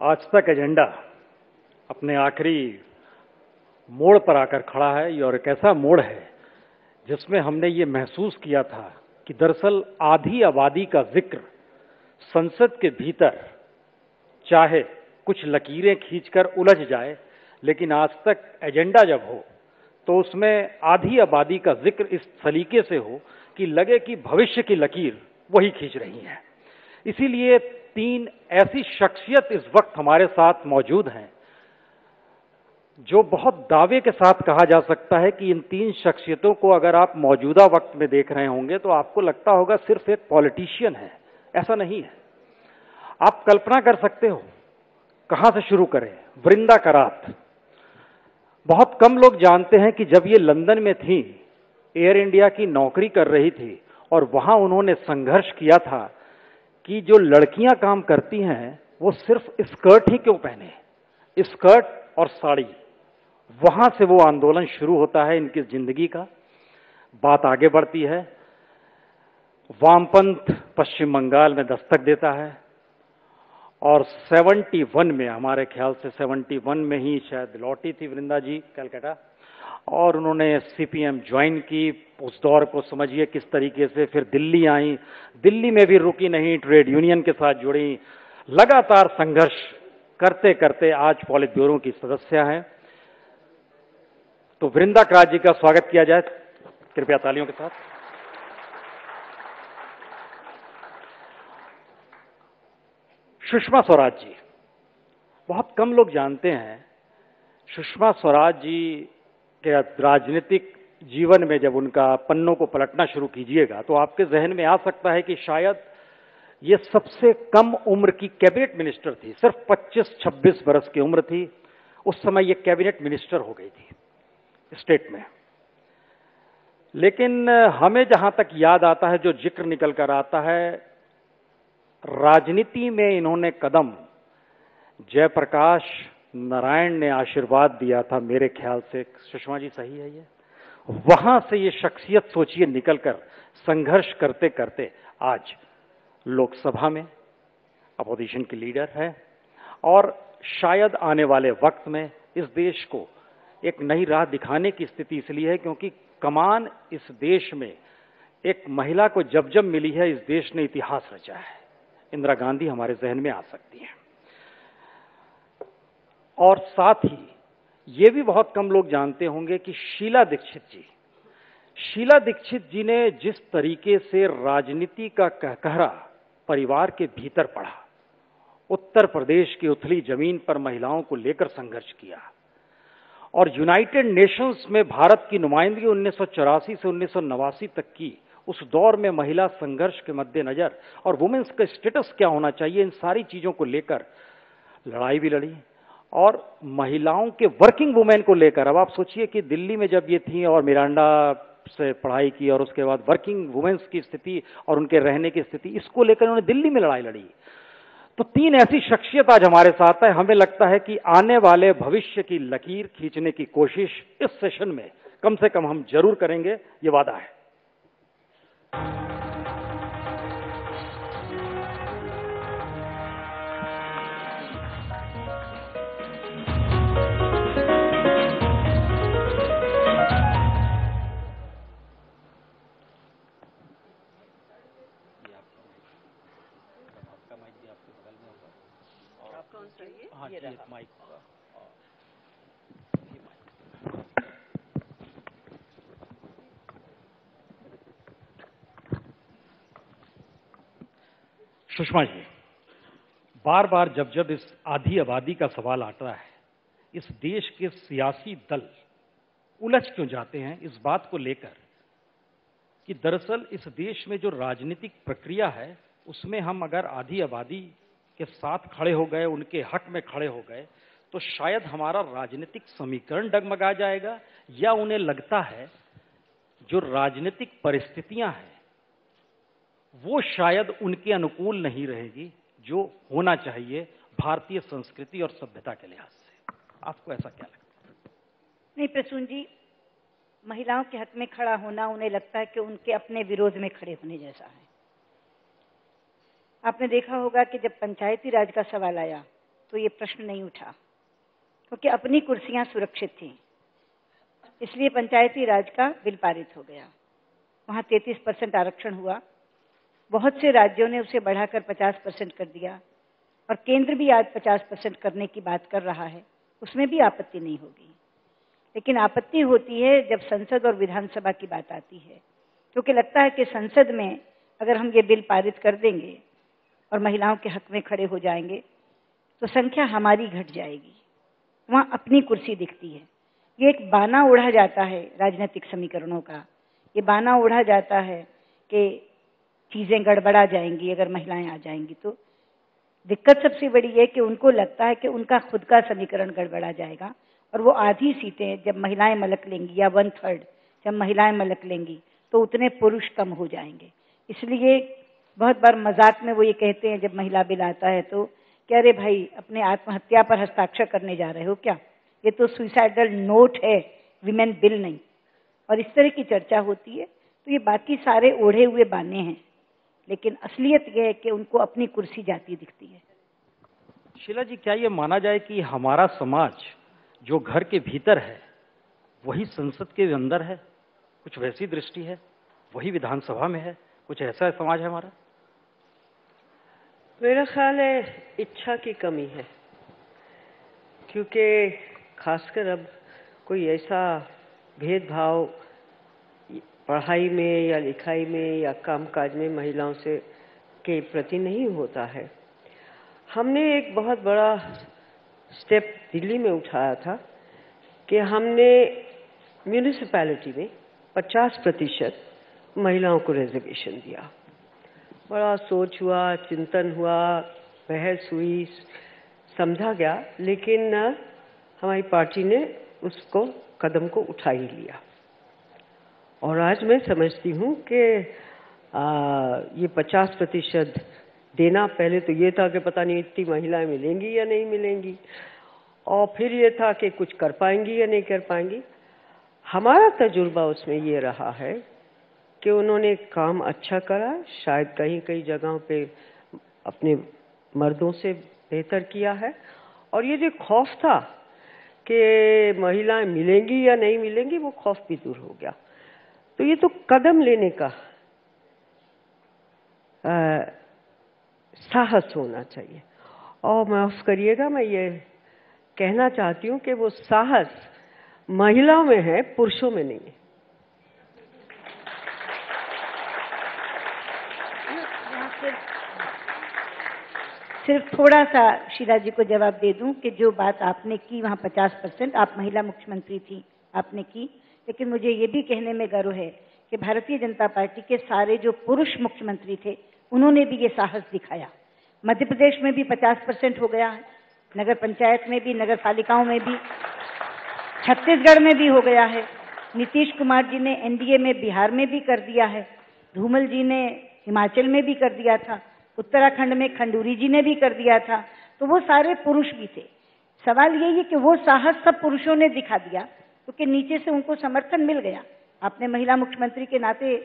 आज तक एजेंडा अपने आखिरी मोड़ पर आकर खड़ा है और एक ऐसा मोड़ है जिसमें हमने ये महसूस किया था कि दरअसल आधी आबादी का जिक्र संसद के भीतर चाहे कुछ लकीरें खींचकर उलझ जाए, लेकिन आज तक एजेंडा जब हो तो उसमें आधी आबादी का जिक्र इस सलीके से हो कि लगे कि भविष्य की लकीर वही खींच रही है। इसीलिए तीन ऐसी शख्सियत इस वक्त हमारे साथ मौजूद हैं जो बहुत दावे के साथ कहा जा सकता है कि इन तीन शख्सियतों को अगर आप मौजूदा वक्त में देख रहे होंगे तो आपको लगता होगा सिर्फ एक पॉलिटिशियन है। ऐसा नहीं है। आप कल्पना कर सकते हो कहां से शुरू करें। वृंदा करात, बहुत कम लोग जानते हैं कि जब ये लंदन में थी, एयर इंडिया की नौकरी कर रही थी और वहां उन्होंने संघर्ष किया था कि जो लड़कियां काम करती हैं वो सिर्फ स्कर्ट ही क्यों पहने, स्कर्ट और साड़ी। वहां से वो आंदोलन शुरू होता है इनकी जिंदगी का। बात आगे बढ़ती है, वामपंथ पश्चिम बंगाल में दस्तक देता है और 71 में, हमारे ख्याल से 71 में ही शायद लौटी थी वृंदा जी कलकत्ता, और उन्होंने सीपीएम ज्वाइन की। उस दौर को समझिए किस तरीके से। फिर दिल्ली आई, दिल्ली में भी रुकी नहीं, ट्रेड यूनियन के साथ जुड़ी, लगातार संघर्ष करते करते आज पॉलिट ब्यूरो की सदस्य हैं। तो वृंदा करात जी का स्वागत किया जाए कृपया तालियों के साथ। सुषमा स्वराज जी, बहुत कम लोग जानते हैं सुषमा स्वराज जी के राजनीतिक जीवन में जब उनका पन्नों को पलटना शुरू कीजिएगा तो आपके जहन में आ सकता है कि शायद ये सबसे कम उम्र की कैबिनेट मिनिस्टर थी। सिर्फ 25-26 बरस की उम्र थी। उस समय ये कैबिनेट मिनिस्टर हो गई थी स्टेट में। लेकिन हमें जहां तक याद आता है, जो जिक्र निकल कर आता है, राजनीति में इन्होंने कदम जयप्रकाश नारायण ने आशीर्वाद दिया था मेरे ख्याल से। सुषमा जी सही है ये? वहां से ये शख्सियत सोचिए निकलकर संघर्ष करते करते आज लोकसभा में अपोजिशन की लीडर है और शायद आने वाले वक्त में इस देश को एक नई राह दिखाने की स्थिति इसलिए है क्योंकि कमान इस देश में एक महिला को जब जब मिली है, इस देश ने इतिहास रचा है। इंदिरा गांधी हमारे जहन में आ सकती हैं। और साथ ही ये भी बहुत कम लोग जानते होंगे कि शीला दीक्षित जी ने जिस तरीके से राजनीति का कहकहरा परिवार के भीतर पड़ा, उत्तर प्रदेश की उथली जमीन पर महिलाओं को लेकर संघर्ष किया और यूनाइटेड नेशंस में भारत की नुमाइंदगी 1984 से 1989 तक की, उस दौर में महिला संघर्ष के मद्देनजर और वुमेन्स का स्टेटस क्या होना चाहिए, इन सारी चीजों को लेकर लड़ाई भी लड़ी। और महिलाओं के वर्किंग वुमेन को लेकर, अब आप सोचिए कि दिल्ली में जब ये थी और मिरांडा से पढ़ाई की और उसके बाद वर्किंग वुमेन्स की स्थिति और उनके रहने की स्थिति, इसको लेकर उन्होंने दिल्ली में लड़ाई लड़ी। तो तीन ऐसी शख्सियत आज हमारे साथ है। हमें लगता है कि आने वाले भविष्य की लकीर खींचने की कोशिश इस सेशन में कम से कम हम जरूर करेंगे, ये वादा है। हाँ, ये माइक होगा। सुषमा जी, बार बार जब जब इस आधी आबादी का सवाल आता है, इस देश के सियासी दल उलझ क्यों जाते हैं इस बात को लेकर कि दरअसल इस देश में जो राजनीतिक प्रक्रिया है उसमें हम अगर आधी आबादी के साथ खड़े हो गए, उनके हक में खड़े हो गए, तो शायद हमारा राजनीतिक समीकरण डगमगा जाएगा, या उन्हें लगता है जो राजनीतिक परिस्थितियां हैं वो शायद उनके अनुकूल नहीं रहेगी जो होना चाहिए भारतीय संस्कृति और सभ्यता के लिहाज से। आपको ऐसा क्या लगता है? नहीं प्रसून जी, महिलाओं के हक में खड़ा होना उन्हें लगता है कि उनके अपने विरोध में खड़े होने जैसा है। आपने देखा होगा कि जब पंचायती राज का सवाल आया तो ये प्रश्न नहीं उठा, क्योंकि अपनी कुर्सियां सुरक्षित थीं। इसलिए पंचायती राज का बिल पारित हो गया। वहाँ 33% आरक्षण हुआ। बहुत से राज्यों ने उसे बढ़ाकर 50% कर दिया, और केंद्र भी आज 50% करने की बात कर रहा है। उसमें भी आपत्ति नहीं होगी। लेकिन आपत्ति होती है जब संसद और विधानसभा की बात आती है, क्योंकि लगता है कि संसद में अगर हम ये बिल पारित कर देंगे और महिलाओं के हक में खड़े हो जाएंगे तो संख्या हमारी घट जाएगी। वहाँ अपनी कुर्सी दिखती है। ये एक बाना ओढ़ा जाता है राजनीतिक समीकरणों का। ये बाना ओढ़ा जाता है कि चीजें गड़बड़ा जाएंगी अगर महिलाएं आ जाएंगी। तो दिक्कत सबसे बड़ी है कि उनको लगता है कि उनका खुद का समीकरण गड़बड़ा जाएगा, और वो आधी सीटें जब महिलाएं मलक लेंगी, या 1/3 जब महिलाएं मलक लेंगी, तो उतने पुरुष कम हो जाएंगे। इसलिए बहुत बार मजाक में वो ये कहते हैं जब महिला बिल आता है तो कि अरे भाई, अपने आत्महत्या पर हस्ताक्षर करने जा रहे हो क्या? ये तो सुसाइडल नोट है, विमेन बिल नहीं। और इस तरह की चर्चा होती है। तो ये बाकी सारे ओढ़े हुए बाने हैं, लेकिन असलियत यह है कि उनको अपनी कुर्सी जाती दिखती है। शीला जी, क्या ये माना जाए कि हमारा समाज जो घर के भीतर है वही संसद के अंदर है? कुछ वैसी दृष्टि है? वही विधानसभा में है? कुछ ऐसा समाज है हमारा? मेरा ख्याल है इच्छा की कमी है, क्योंकि खासकर अब कोई ऐसा भेदभाव पढ़ाई में या लिखाई में या कामकाज में महिलाओं से के प्रति नहीं होता है। हमने एक बहुत बड़ा स्टेप दिल्ली में उठाया था कि हमने म्यूनिसिपैलिटी में 50% महिलाओं को रिजर्वेशन दिया। बड़ा सोच हुआ, चिंतन हुआ, बहस हुई, समझा गया, लेकिन हमारी पार्टी ने उसको कदम को उठा ही लिया। और आज मैं समझती हूँ कि ये 50% देना, पहले तो ये था कि पता नहीं इतनी महिलाएं मिलेंगी या नहीं मिलेंगी, और फिर ये था कि कुछ कर पाएंगी या नहीं कर पाएंगी। हमारा तजुर्बा उसमें ये रहा है कि उन्होंने काम अच्छा करा, शायद कहीं कहीं जगहों पे अपने मर्दों से बेहतर किया है। और ये जो खौफ था कि महिलाएं मिलेंगी या नहीं मिलेंगी, वो खौफ भी दूर हो गया। तो ये तो कदम लेने का साहस होना चाहिए। और माफ करिएगा, मैं ये कहना चाहती हूँ कि वो साहस महिलाओं में है, पुरुषों में नहीं है। सिर्फ थोड़ा सा शीला जी को जवाब दे दूं कि जो बात आपने की वहाँ 50%, आप महिला मुख्यमंत्री थी, आपने की। लेकिन मुझे ये भी कहने में गर्व है कि भारतीय जनता पार्टी के सारे जो पुरुष मुख्यमंत्री थे उन्होंने भी ये साहस दिखाया। मध्य प्रदेश में भी 50% हो गया है, नगर पंचायत में भी, नगर पालिकाओं में भी, छत्तीसगढ़ में भी हो गया है। नीतीश कुमार जी ने एनडीए में बिहार में भी कर दिया है, धूमल जी ने हिमाचल में भी कर दिया था, उत्तराखंड में खंडूरी जी ने भी कर दिया था। तो वो सारे पुरुष भी थे। सवाल यही है कि वो साहस सब पुरुषों ने दिखा दिया, क्योंकि नीचे से उनको समर्थन मिल गया। आपने महिला मुख्यमंत्री के नाते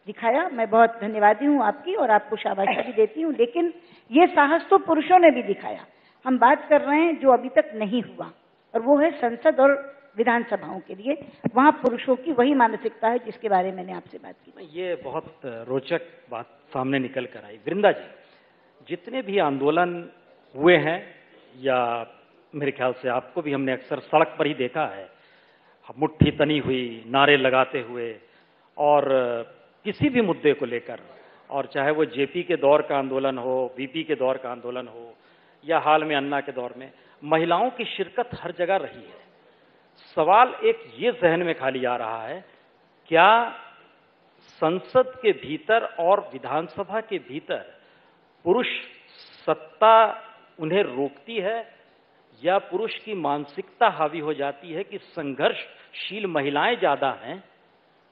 दिखाया, मैं बहुत धन्यवादी हूँ आपकी, और आपको शाबाशी भी देती हूँ। लेकिन ये साहस तो पुरुषों ने भी दिखाया। हम बात कर रहे हैं जो अभी तक नहीं हुआ, और वो है संसद और विधानसभाओं के लिए। वहाँ पुरुषों की वही मानसिकता है जिसके बारे में मैंने आपसे बात की। ये बहुत रोचक बात सामने निकल कर आई। वृंदा जी, जितने भी आंदोलन हुए हैं, या मेरे ख्याल से आपको भी हमने अक्सर सड़क पर ही देखा है, मुट्ठी तनी हुई, नारे लगाते हुए, और किसी भी मुद्दे को लेकर, और चाहे वो जेपी के दौर का आंदोलन हो, वीपी के दौर का आंदोलन हो, या हाल में अन्ना के दौर में, महिलाओं की शिरकत हर जगह रही है। सवाल एक ये जहन में खाली आ रहा है, क्या संसद के भीतर और विधानसभा के भीतर पुरुष सत्ता उन्हें रोकती है, या पुरुष की मानसिकता हावी हो जाती है कि संघर्षशील महिलाएं ज्यादा हैं,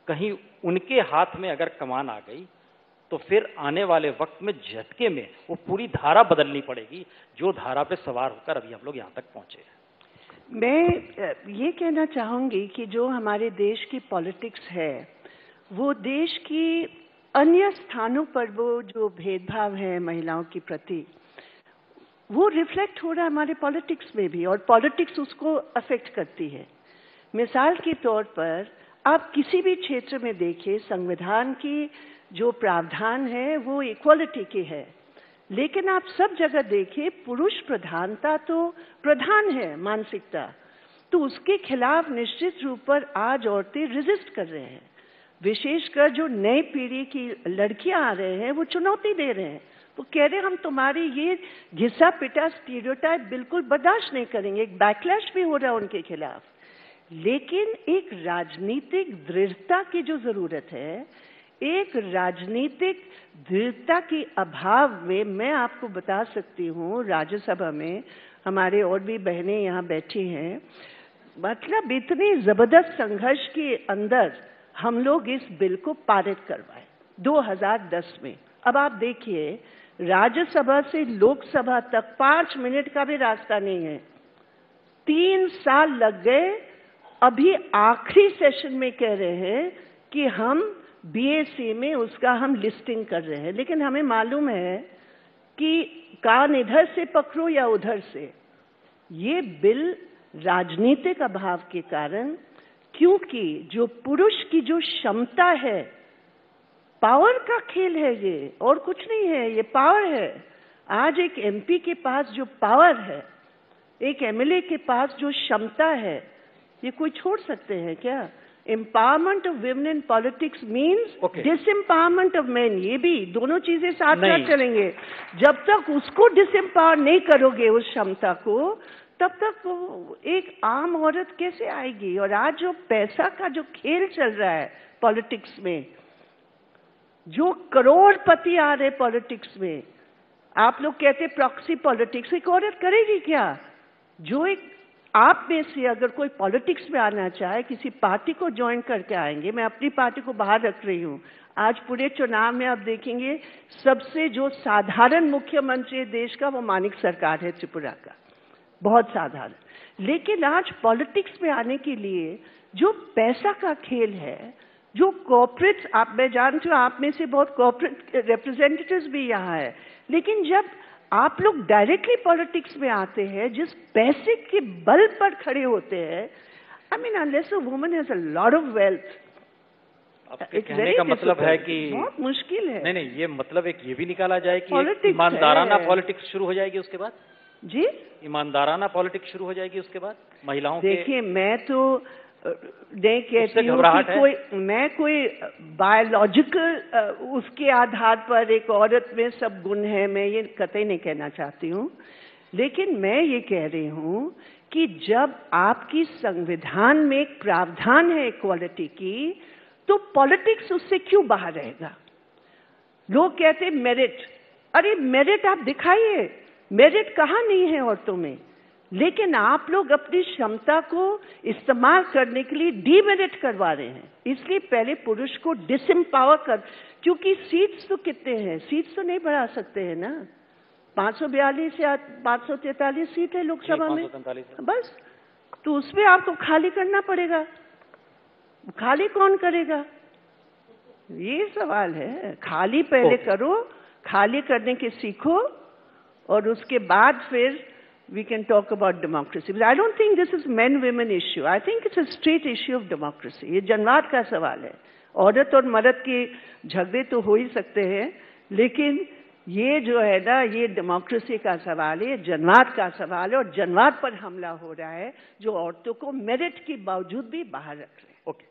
कहीं उनके हाथ में अगर कमान आ गई तो फिर आने वाले वक्त में झटके में वो पूरी धारा बदलनी पड़ेगी, जो धारा पे सवार होकर अभी हम लोग यहाँ तक पहुंचे हैं। मैं ये कहना चाहूंगी कि जो हमारे देश की पॉलिटिक्स है, वो देश की अन्य स्थानों पर वो जो भेदभाव है महिलाओं के प्रति, वो रिफ्लेक्ट हो रहा है हमारे पॉलिटिक्स में भी, और पॉलिटिक्स उसको अफेक्ट करती है। मिसाल के तौर पर आप किसी भी क्षेत्र में देखिए, संविधान की जो प्रावधान है वो इक्वालिटी की है, लेकिन आप सब जगह देखिए पुरुष प्रधानता तो प्रधान है मानसिकता, तो उसके खिलाफ निश्चित रूप पर आज औरतें रेजिस्ट कर रहे हैं। विशेषकर जो नई पीढ़ी की लड़कियां आ रहे हैं वो चुनौती दे रहे हैं, वो कह रहे हैं हम तुम्हारी ये घिसा पिटा स्टीरियोटाइप बिल्कुल बर्दाश्त नहीं करेंगे। एक बैकलैश भी हो रहा है उनके खिलाफ, लेकिन एक राजनीतिक दृढ़ता की जो जरूरत है, एक राजनीतिक दृढ़ता के अभाव में मैं आपको बता सकती हूँ, राज्यसभा में हमारे और भी बहनें यहाँ बैठी हैं, मतलब इतनी जबरदस्त संघर्ष के अंदर हम लोग इस बिल को पारित करवाए 2010 में। अब आप देखिए राज्यसभा से लोकसभा तक 5 मिनट का भी रास्ता नहीं है, 3 साल लग गए। अभी आखिरी सेशन में कह रहे हैं कि हम बीएससी में उसका हम लिस्टिंग कर रहे हैं, लेकिन हमें मालूम है कि कान इधर से पकड़ो या उधर से, ये बिल राजनीतिक अभाव के कारण, क्योंकि जो पुरुष की जो क्षमता है, पावर का खेल है ये, और कुछ नहीं है, ये पावर है। आज एक एमपी के पास जो पावर है, एक एमएलए के पास जो क्षमता है, ये कोई छोड़ सकते हैं क्या? Empowerment of women in politics means disempowerment of men, ये भी दोनों चीजें साथ साथ चलेंगे। जब तक उसको डिसएम्पावर नहीं करोगे उस क्षमता को, तब तक एक आम औरत कैसे आएगी? और आज जो पैसा का जो खेल चल रहा है पॉलिटिक्स में, जो करोड़पति आ रहे पॉलिटिक्स में, आप लोग कहते प्रॉक्सी पॉलिटिक्स, एक औरत करेगी क्या? जो एक आप में से अगर कोई पॉलिटिक्स में आना चाहे, किसी पार्टी को ज्वाइन करके आएंगे, मैं अपनी पार्टी को बाहर रख रही हूँ, आज पूरे चुनाव में आप देखेंगे सबसे जो साधारण मुख्यमंत्री देश का वो मानिक सरकार है त्रिपुरा का, बहुत साधारण। लेकिन आज पॉलिटिक्स में आने के लिए जो पैसा का खेल है, जो कॉर्पोरेट, आप मैं जानती हूँ आप में से बहुत कॉर्पोरेट रिप्रेजेंटेटिव्स भी यहाँ है, लेकिन जब आप लोग डायरेक्टली पॉलिटिक्स में आते हैं, जिस पैसे के बल पर खड़े होते हैं, I mean unless a woman has a lot of wealth, आपके कहने का मतलब है कि बहुत मुश्किल है। नहीं, ये मतलब एक ये भी निकाला जाए कि ईमानदाराना पॉलिटिक्स शुरू हो जाएगी उसके बाद जी, ईमानदाराना पॉलिटिक्स शुरू हो जाएगी उसके बाद महिलाओं के। देखिए मैं तो नहीं कहती हूँ कि मैं कोई बायोलॉजिकल उसके आधार पर एक औरत में सब गुण है, मैं ये कतई नहीं कहना चाहती हूँ, लेकिन मैं ये कह रही हूँ कि जब आपकी संविधान में एक प्रावधान है इक्वालिटी की, तो पॉलिटिक्स उससे क्यों बाहर रहेगा? लोग कहते हैं मेरिट, अरे मेरिट आप दिखाइए, मेरिट कहाँ नहीं है औरतों में, लेकिन आप लोग अपनी क्षमता को इस्तेमाल करने के लिए डीमेरिट करवा रहे हैं। इसलिए पहले पुरुष को डिसएम्पावर कर, क्योंकि सीट्स तो कितने हैं, सीट्स तो नहीं बढ़ा सकते हैं ना, 542 या 543 सीट है लोकसभा में बस, तो उसमें आपको खाली करना पड़ेगा। खाली कौन करेगा, ये सवाल है। खाली पहले करो, खाली करने के सीखो, और उसके बाद फिर we can talk about democracy. But I don't think this is men-women issue. I think it's a straight issue of democracy. ये जनवाद का सवाल है। औरत और मर्द के झगड़े तो हो ही सकते हैं, लेकिन ये जो है ना, ये डेमोक्रेसी का सवाल है, जनवाद का सवाल है, और जनवाद पर हमला हो रहा है जो औरतों को मेरिट के बावजूद भी बाहर रख रहे हैं। ओके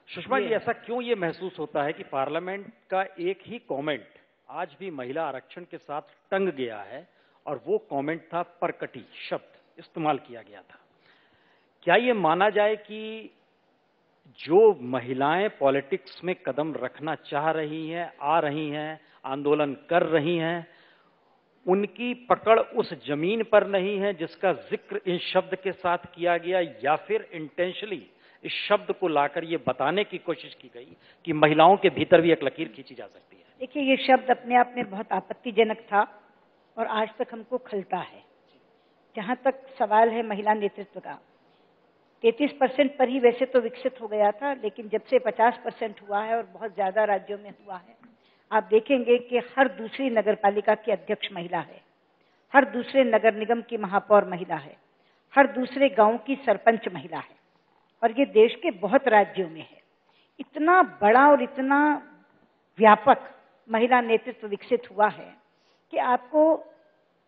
सुषमा जी, ऐसा क्यों ये महसूस होता है कि पार्लियामेंट का एक ही कमेंट आज भी महिला आरक्षण के साथ टंग गया है, और वो कमेंट था परकटी शब्द इस्तेमाल किया गया था? क्या ये माना जाए कि जो महिलाएं पॉलिटिक्स में कदम रखना चाह रही हैं, आ रही हैं, आंदोलन कर रही हैं, उनकी पकड़ उस जमीन पर नहीं है जिसका जिक्र इस शब्द के साथ किया गया, या फिर इंटेंशनली इस शब्द को लाकर ये बताने की कोशिश की गई कि महिलाओं के भीतर भी एक लकीर खींची जा सकती है? देखिए, ये शब्द अपने आप में बहुत आपत्तिजनक था और आज तक हमको खलता है। जहां तक सवाल है महिला नेतृत्व का, 33% पर ही वैसे तो विकसित हो गया था, लेकिन जब से 50% हुआ है और बहुत ज्यादा राज्यों में हुआ है, आप देखेंगे कि हर दूसरी नगरपालिका की अध्यक्ष महिला है, हर दूसरे नगर निगम की महापौर महिला है, हर दूसरे गांव की सरपंच महिला है, और ये देश के बहुत राज्यों में है। इतना बड़ा और इतना व्यापक महिला नेतृत्व विकसित हुआ है कि आपको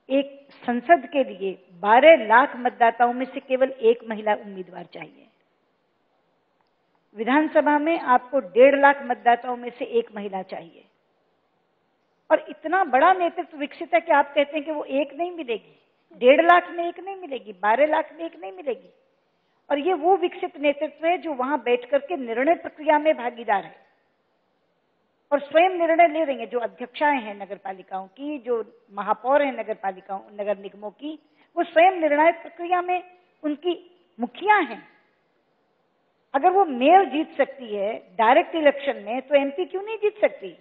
एक संसद के लिए 12 लाख मतदाताओं में से केवल एक महिला उम्मीदवार चाहिए। विधानसभा में आपको 1.5 लाख मतदाताओं में से एक महिला चाहिए। और इतना बड़ा नेतृत्व विकसित है कि आप कहते हैं कि वो एक नहीं मिलेगी, 1.5 लाख में एक नहीं मिलेगी, 12 लाख में एक नहीं मिलेगी। और ये वो विकसित नेतृत्व है जो वहां बैठ करके निर्णय प्रक्रिया में भागीदार है और स्वयं निर्णय ले रही हैं। जो अध्यक्षाएं हैं नगर पालिकाओं की, जो महापौर हैं नगर पालिकाओं नगर निगमों की, वो स्वयं निर्णायक प्रक्रिया में उनकी मुखिया हैं। अगर वो मेयर जीत सकती है डायरेक्ट इलेक्शन में, तो एमपी क्यों नहीं जीत सकती,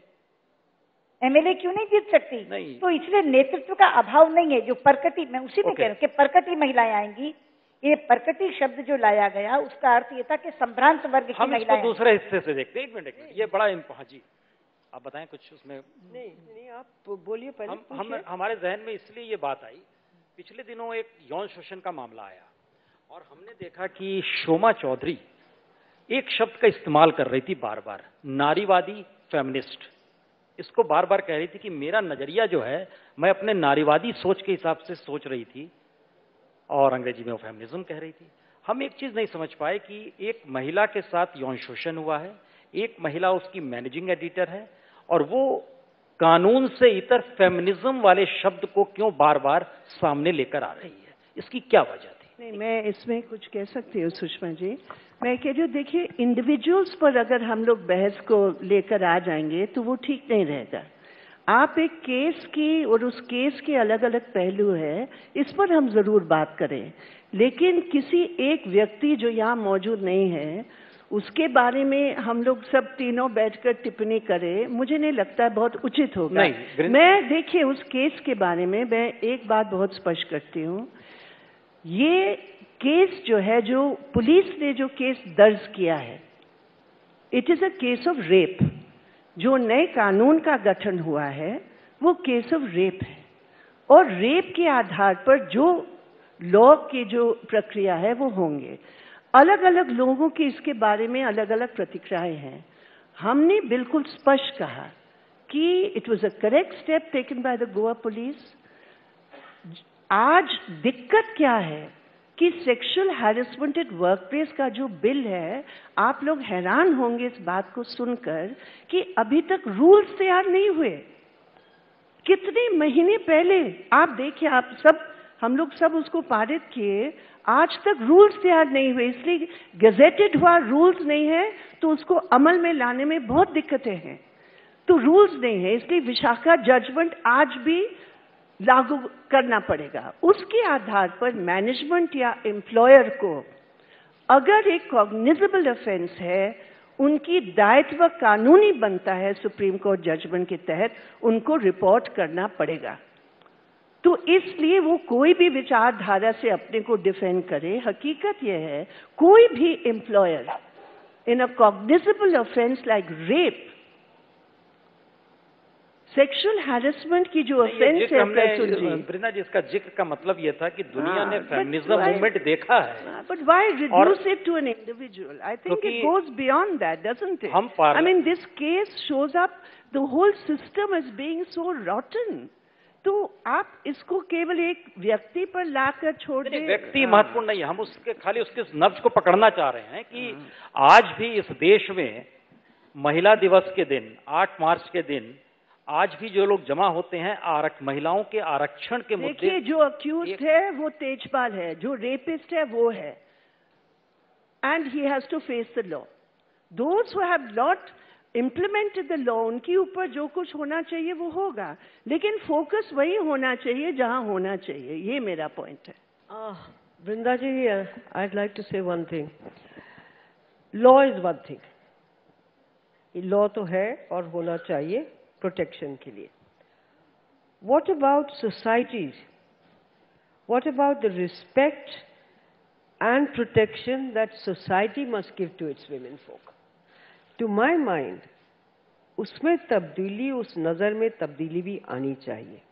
एमएलए क्यों नहीं जीत सकती? नहीं। तो इसलिए नेतृत्व का अभाव नहीं है। जो परकटी, मैं उसी में कह रहा हूं कि परकटी महिलाएं आएंगी, ये परकटी शब्द जो लाया गया उसका अर्थ ये था कि संभ्रांत वर्ग की महिलाएं। हम इसको दूसरे हिस्से से देखते हैं। एक मिनट, ये बड़ा हाँ जी, आप बताएं कुछ उसमें। नहीं आप बोलिए पहले। हमारे जहन में इसलिए ये बात आई, पिछले दिनों एक यौन शोषण का मामला आया और हमने देखा कि शोमा चौधरी एक शब्द का इस्तेमाल कर रही थी बार बार, नारीवादी फेमिनिस्ट। इसको बार बार कह रही थी कि मेरा नजरिया जो है, मैं अपने नारीवादी सोच के हिसाब से सोच रही थी, और अंग्रेजी में वो फेमिनिज्म कह रही थी। हम एक चीज नहीं समझ पाए कि एक महिला के साथ यौन शोषण हुआ है, एक महिला उसकी मैनेजिंग एडिटर है, और वो कानून से इतर फेमिनिज्म वाले शब्द को क्यों बार बार सामने लेकर आ रही है, इसकी क्या वजह थी? नहीं, मैं इसमें कुछ कह सकती हूँ सुषमा जी। मैं कह रही हूँ, देखिए, इंडिविजुअल्स पर अगर हम लोग बहस को लेकर आ जाएंगे तो वो ठीक नहीं रहेगा। आप एक केस की, और उस केस के अलग अलग पहलू है, इस पर हम जरूर बात करें, लेकिन किसी एक व्यक्ति जो यहाँ मौजूद नहीं है उसके बारे में हम लोग सब तीनों बैठकर टिप्पणी करें, मुझे नहीं लगता बहुत उचित होगा। मैं देखिए, उस केस के बारे में मैं एक बात बहुत स्पष्ट करती हूँ। ये केस जो है, जो पुलिस ने जो केस दर्ज किया है, it is a case of rape. जो नए कानून का गठन हुआ है वो केस ऑफ रेप है, और रेप के आधार पर जो लॉ की जो प्रक्रिया है वो होंगे। अलग अलग लोगों की इसके बारे में अलग अलग प्रतिक्रियाएं हैं। हमने बिल्कुल स्पष्ट कहा कि it was a correct step taken by the Goa police. आज दिक्कत क्या है कि sexual harassment at work place का जो बिल है, आप लोग हैरान होंगे इस बात को सुनकर कि अभी तक रूल्स तैयार नहीं हुए। कितने महीने पहले आप देखिए, आप सब, हम लोग सब उसको पारित किए, आज तक रूल्स तैयार नहीं हुए। इसलिए गजेटेड हुआ, रूल्स नहीं है तो उसको अमल में लाने में बहुत दिक्कतें हैं। तो रूल्स नहीं है, इसलिए विशाखा जजमेंट आज भी लागू करना पड़ेगा। उसके आधार पर मैनेजमेंट या एम्प्लॉयर को अगर एक कॉग्निजेबल ऑफेंस है, उनकी दायित्व कानूनी बनता है सुप्रीम कोर्ट जजमेंट के तहत उनको रिपोर्ट करना पड़ेगा। तो इसलिए वो कोई भी विचारधारा से अपने को डिफेंड करे, हकीकत यह है कोई भी employer in a cognizable offence like rape, sexual harassment की जो ऑफेंस है, वृंदा जी, इसका जिक्र का मतलब यह था कि दुनिया ने फेमिनिज्म मूवमेंट देखा है, but why reduce it to an individual? I think it goes beyond that, doesn't it? I mean, this case shows up the whole system as being so rotten. तो आप इसको केवल एक व्यक्ति पर लाकर छोड़ दें। व्यक्ति महत्वपूर्ण नहीं है, हम उसके खाली उसके नब्ज को पकड़ना चाह रहे हैं कि आज भी इस देश में महिला दिवस के दिन, 8 मार्च के दिन, आज भी जो लोग जमा होते हैं महिलाओं के आरक्षण के मुद्दे। देखिए, जो अक्यूज्ड है वो तेजपाल है, जो रेपिस्ट है वो है, and he has to face the law. Those who have not implemented the law, उनके ऊपर जो कुछ होना चाहिए वो होगा, लेकिन फोकस वही होना चाहिए जहां होना चाहिए। ये मेरा पॉइंट है। वृंदा जी, आई वुड लाइक टू से one thing. Law is one thing, law तो है और होना चाहिए प्रोटेक्शन के लिए। What about societies? What about the respect and protection that society must give to its women folk? To my mind, उसमें तब्दीली, उस नजर में तब्दीली भी आनी चाहिए।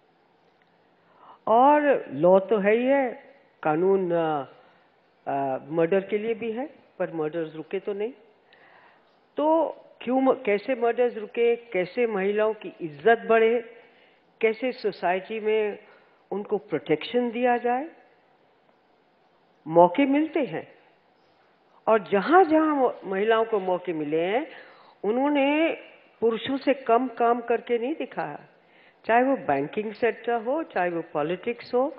और लॉ तो है ही है, कानून मर्डर के लिए भी है, पर मर्डर्स रुके तो नहीं। तो क्यों, कैसे मर्डर्स रुके, कैसे महिलाओं की इज्जत बढ़े, कैसे सोसाइटी में उनको प्रोटेक्शन दिया जाए, मौके मिलते हैं। और जहां जहां महिलाओं को मौके मिले हैं, उन्होंने पुरुषों से कम काम करके नहीं दिखाया, चाहे वो बैंकिंग सेक्टर हो, चाहे वो पॉलिटिक्स हो,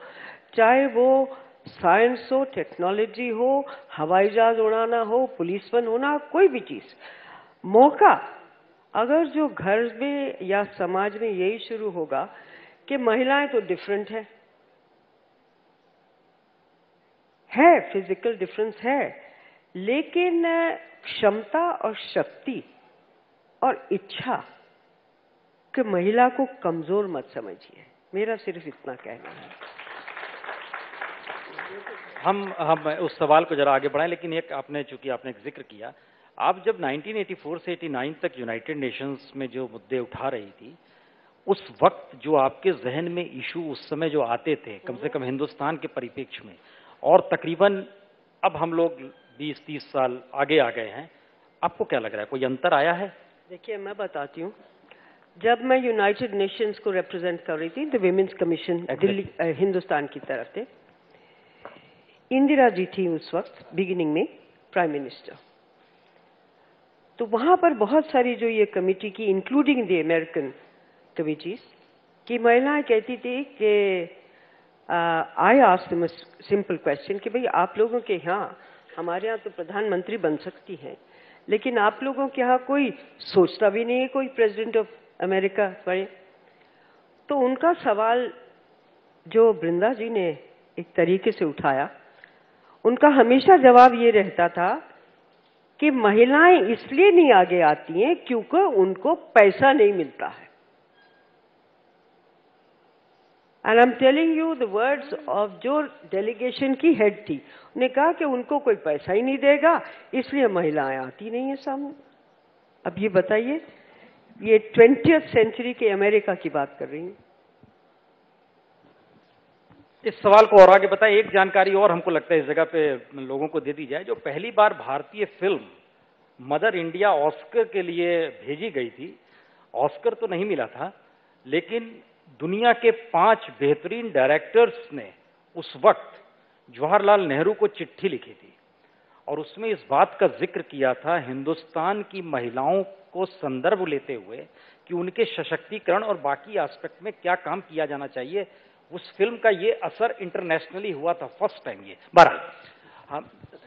चाहे वो साइंस हो, टेक्नोलॉजी हो, हवाई जहाज उड़ाना हो, पुलिसमैन होना, कोई भी चीज। मौका अगर जो घर में या समाज में यही शुरू होगा कि महिलाएं तो डिफरेंट है फिजिकल डिफरेंस है, लेकिन क्षमता और शक्ति और इच्छा कि महिला को कमजोर मत समझिए, मेरा सिर्फ इतना कहना है। हम उस सवाल को जरा आगे बढ़ाएं, लेकिन एक चूंकि आपने एक जिक्र किया, आप जब 1984 से 89 तक यूनाइटेड नेशंस में जो मुद्दे उठा रही थी, उस वक्त जो आपके जहन में इशू उस समय जो आते थे, कम से कम हिंदुस्तान के परिप्रेक्ष्य में, और तकरीबन अब हम लोग 20-30 साल आगे आ गए हैं, आपको क्या लग रहा है, कोई अंतर आया है? देखिए, मैं बताती हूँ, जब मैं यूनाइटेड नेशंस को रिप्रेजेंट कर रही थी, the women's commission Delhi Hindustan की तरफ से, इंदिरा जी थी उस वक्त बिगिनिंग में प्राइम मिनिस्टर। तो वहां पर बहुत सारी जो ये कमेटी की, इंक्लूडिंग द अमेरिकन कमिटीज की, महिलाएं कहती थी कि I asked them a simple question कि भाई आप लोगों के यहाँ, हमारे यहाँ तो प्रधानमंत्री बन सकती हैं, लेकिन आप लोगों के यहाँ कोई सोचता भी नहीं है कोई प्रेसिडेंट ऑफ अमेरिका बने। तो उनका सवाल जो बृंदा जी ने एक तरीके से उठाया, उनका हमेशा जवाब ये रहता था कि महिलाएं इसलिए नहीं आगे आती हैं क्योंकि उनको पैसा नहीं मिलता है। And I am telling you the words of जो डेलीगेशन की हेड थी, उन्होंने कहा कि उनको कोई पैसा ही नहीं देगा, इसलिए महिलाएं आती नहीं है सामने। अब ये बताइए, ये 20th सेंचुरी के अमेरिका की बात कर रही हूं। इस सवाल को और आगे बताएं, एक जानकारी और हमको लगता है इस जगह पे लोगों को दे दी जाए। जो पहली बार भारतीय फिल्म मदर इंडिया ऑस्कर के लिए भेजी गई थी, ऑस्कर तो नहीं मिला था, लेकिन दुनिया के 5 बेहतरीन डायरेक्टर्स ने उस वक्त जवाहरलाल नेहरू को चिट्ठी लिखी थी और उसमें इस बात का जिक्र किया था, हिंदुस्तान की महिलाओं को संदर्भ लेते हुए, कि उनके सशक्तिकरण और बाकी एस्पेक्ट में क्या काम किया जाना चाहिए। उस फिल्म का ये असर इंटरनेशनली हुआ था फर्स्ट टाइम। ये बहरहाल, हाँ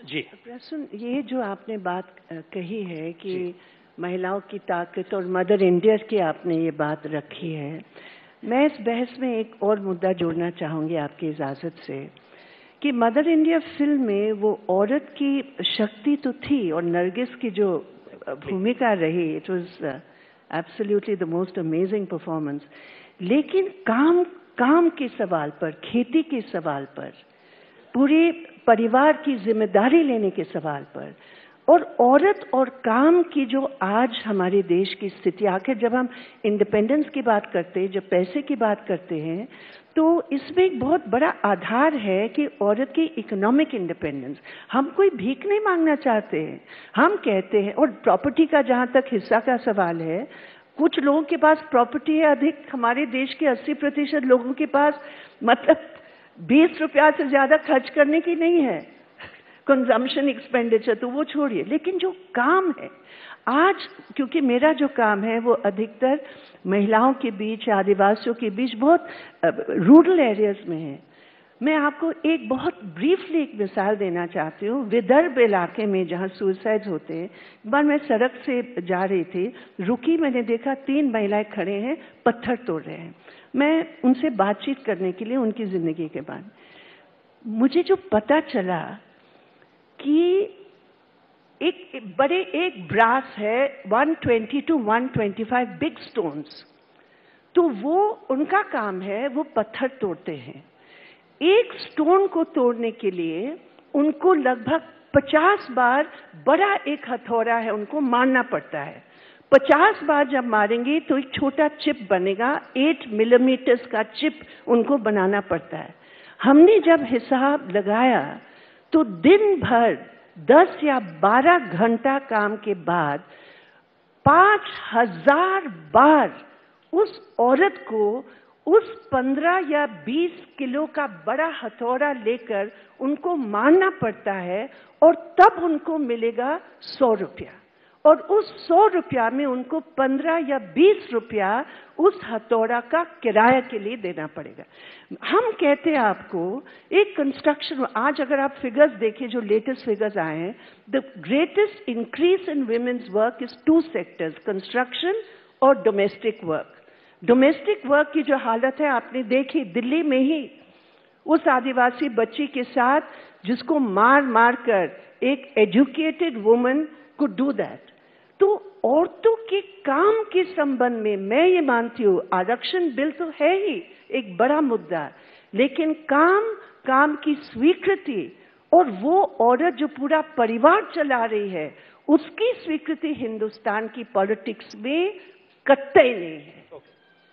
जी प्रसून, ये जो आपने बात कही है कि महिलाओं की ताकत और मदर इंडिया की आपने ये बात रखी है, मैं इस बहस में एक और मुद्दा जोड़ना चाहूंगी आपकी इजाजत से, कि मदर इंडिया फिल्म में वो औरत की शक्ति तो थी और नरगिस की जो भूमिका रही, it was absolutely the most amazing performance, लेकिन काम के सवाल पर, खेती के सवाल पर, पूरे परिवार की जिम्मेदारी लेने के सवाल पर, और औरत और काम की जो आज हमारे देश की स्थिति, आखिर जब हम इंडिपेंडेंस की बात करते हैं, जब पैसे की बात करते हैं, तो इसमें एक बहुत बड़ा आधार है कि औरत की इकोनॉमिक इंडिपेंडेंस। हम कोई भीख नहीं मांगना चाहते हैं, हम कहते हैं, और प्रॉपर्टी का जहां तक हिस्सा का सवाल है, कुछ लोगों के पास प्रॉपर्टी है अधिक, हमारे देश के 80% लोगों के पास मतलब 20 रुपया से ज्यादा खर्च करने की नहीं है कंजम्पशन एक्सपेंडिचर, तो वो छोड़िए। लेकिन जो काम है आज, क्योंकि मेरा जो काम है वो अधिकतर महिलाओं के बीच, आदिवासियों के बीच, बहुत रूरल एरियाज में है। मैं आपको एक बहुत ब्रीफली एक मिसाल देना चाहती हूँ। विदर्भ इलाके में जहाँ सुसाइड्स होते हैं, एक बार मैं सड़क से जा रही थी, रुकी, मैंने देखा 3 महिलाएं खड़े हैं, पत्थर तोड़ रहे हैं। मैं उनसे बातचीत करने के लिए उनकी जिंदगी के बाद, मुझे जो पता चला कि एक ब्रास है 120 to 125 बिग स्टोन्स, तो वो उनका काम है, वो पत्थर तोड़ते हैं। एक स्टोन को तोड़ने के लिए उनको लगभग 50 बार बड़ा एक हथौड़ा है उनको मारना पड़ता है, 50 बार जब मारेंगे तो एक छोटा चिप बनेगा, 8 मिलीमीटर्स का चिप उनको बनाना पड़ता है। हमने जब हिसाब लगाया तो दिन भर 10 या 12 घंटा काम के बाद 5000 बार उस औरत को उस 15 या 20 किलो का बड़ा हथौड़ा लेकर उनको मारना पड़ता है, और तब उनको मिलेगा 100 रुपया, और उस 100 रुपया में उनको 15 या 20 रुपया उस हथौड़ा का किराया के लिए देना पड़ेगा। हम कहते हैं आपको एक कंस्ट्रक्शन, आज अगर आप फिगर्स देखें जो लेटेस्ट फिगर्स आए हैं, the greatest increase in women's work is 2 sectors, construction और डोमेस्टिक वर्क। डोमेस्टिक वर्क की जो हालत है आपने देखी, दिल्ली में ही उस आदिवासी बच्ची के साथ जिसको मार मार कर एक educated woman could do that। तो औरतों के काम के संबंध में मैं ये मानती हूँ आरक्षण बिल तो है ही एक बड़ा मुद्दा, लेकिन काम की स्वीकृति और वो औरत जो पूरा परिवार चला रही है उसकी स्वीकृति हिंदुस्तान की पॉलिटिक्स में कतई नहीं है,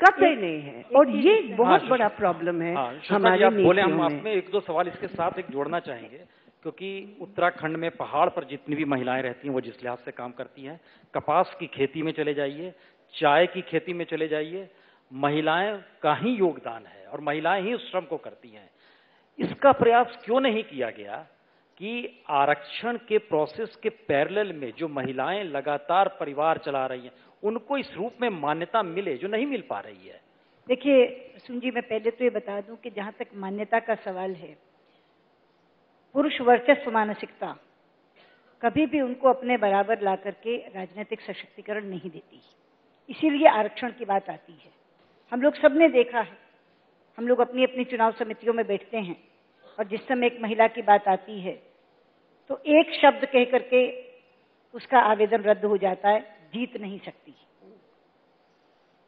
कतई नहीं है, और ये बहुत बड़ा प्रॉब्लम है हमारे बोले। हम आपने 1-2 सवाल इसके साथ एक जोड़ना चाहेंगे, क्योंकि उत्तराखंड में पहाड़ पर जितनी भी महिलाएं रहती हैं वो जिस लिहाज से काम करती हैं, कपास की खेती में चले जाइए, चाय की खेती में चले जाइए, महिलाएं का ही योगदान है और महिलाएं ही उस श्रम को करती हैं। इसका प्रयास क्यों नहीं किया गया कि आरक्षण के प्रोसेस के पैरेलल में जो महिलाएं लगातार परिवार चला रही हैं उनको इस रूप में मान्यता मिले जो नहीं मिल पा रही है? देखिए सुन जी, मैं पहले तो ये बता दूं कि जहां तक मान्यता का सवाल है, पुरुष वर्चस्व मानसिकता कभी भी उनको अपने बराबर ला करके राजनीतिक सशक्तिकरण नहीं देती, इसीलिए आरक्षण की बात आती है। हम लोग सबने देखा है, हम लोग अपनी अपनी चुनाव समितियों में बैठते हैं और जिस समय एक महिला की बात आती है तो एक शब्द कह करके उसका आवेदन रद्द हो जाता है, जीत नहीं सकती,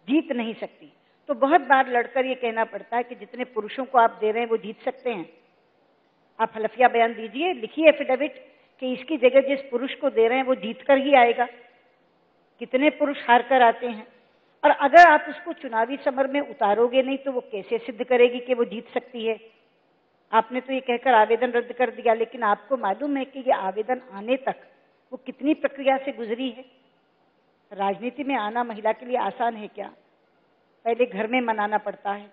जीत नहीं सकती। तो बहुत बार लड़कर ये कहना पड़ता है कि जितने पुरुषों को आप दे रहे हैं वो जीत सकते हैं। आप हलफिया बयान दीजिए, लिखिए एफिडेविट कि इसकी जगह जिस पुरुष को दे रहे हैं वो जीत कर ही आएगा। कितने पुरुष हार कर आते हैं, और अगर आप उसको चुनावी समर में उतारोगे नहीं तो वो कैसे सिद्ध करेगी कि वो जीत सकती है? आपने तो ये कहकर आवेदन रद्द कर दिया, लेकिन आपको मालूम है कि ये आवेदन आने तक वो कितनी प्रक्रिया से गुजरी है? राजनीति में आना महिला के लिए आसान है क्या? पहले घर में मनाना पड़ता है,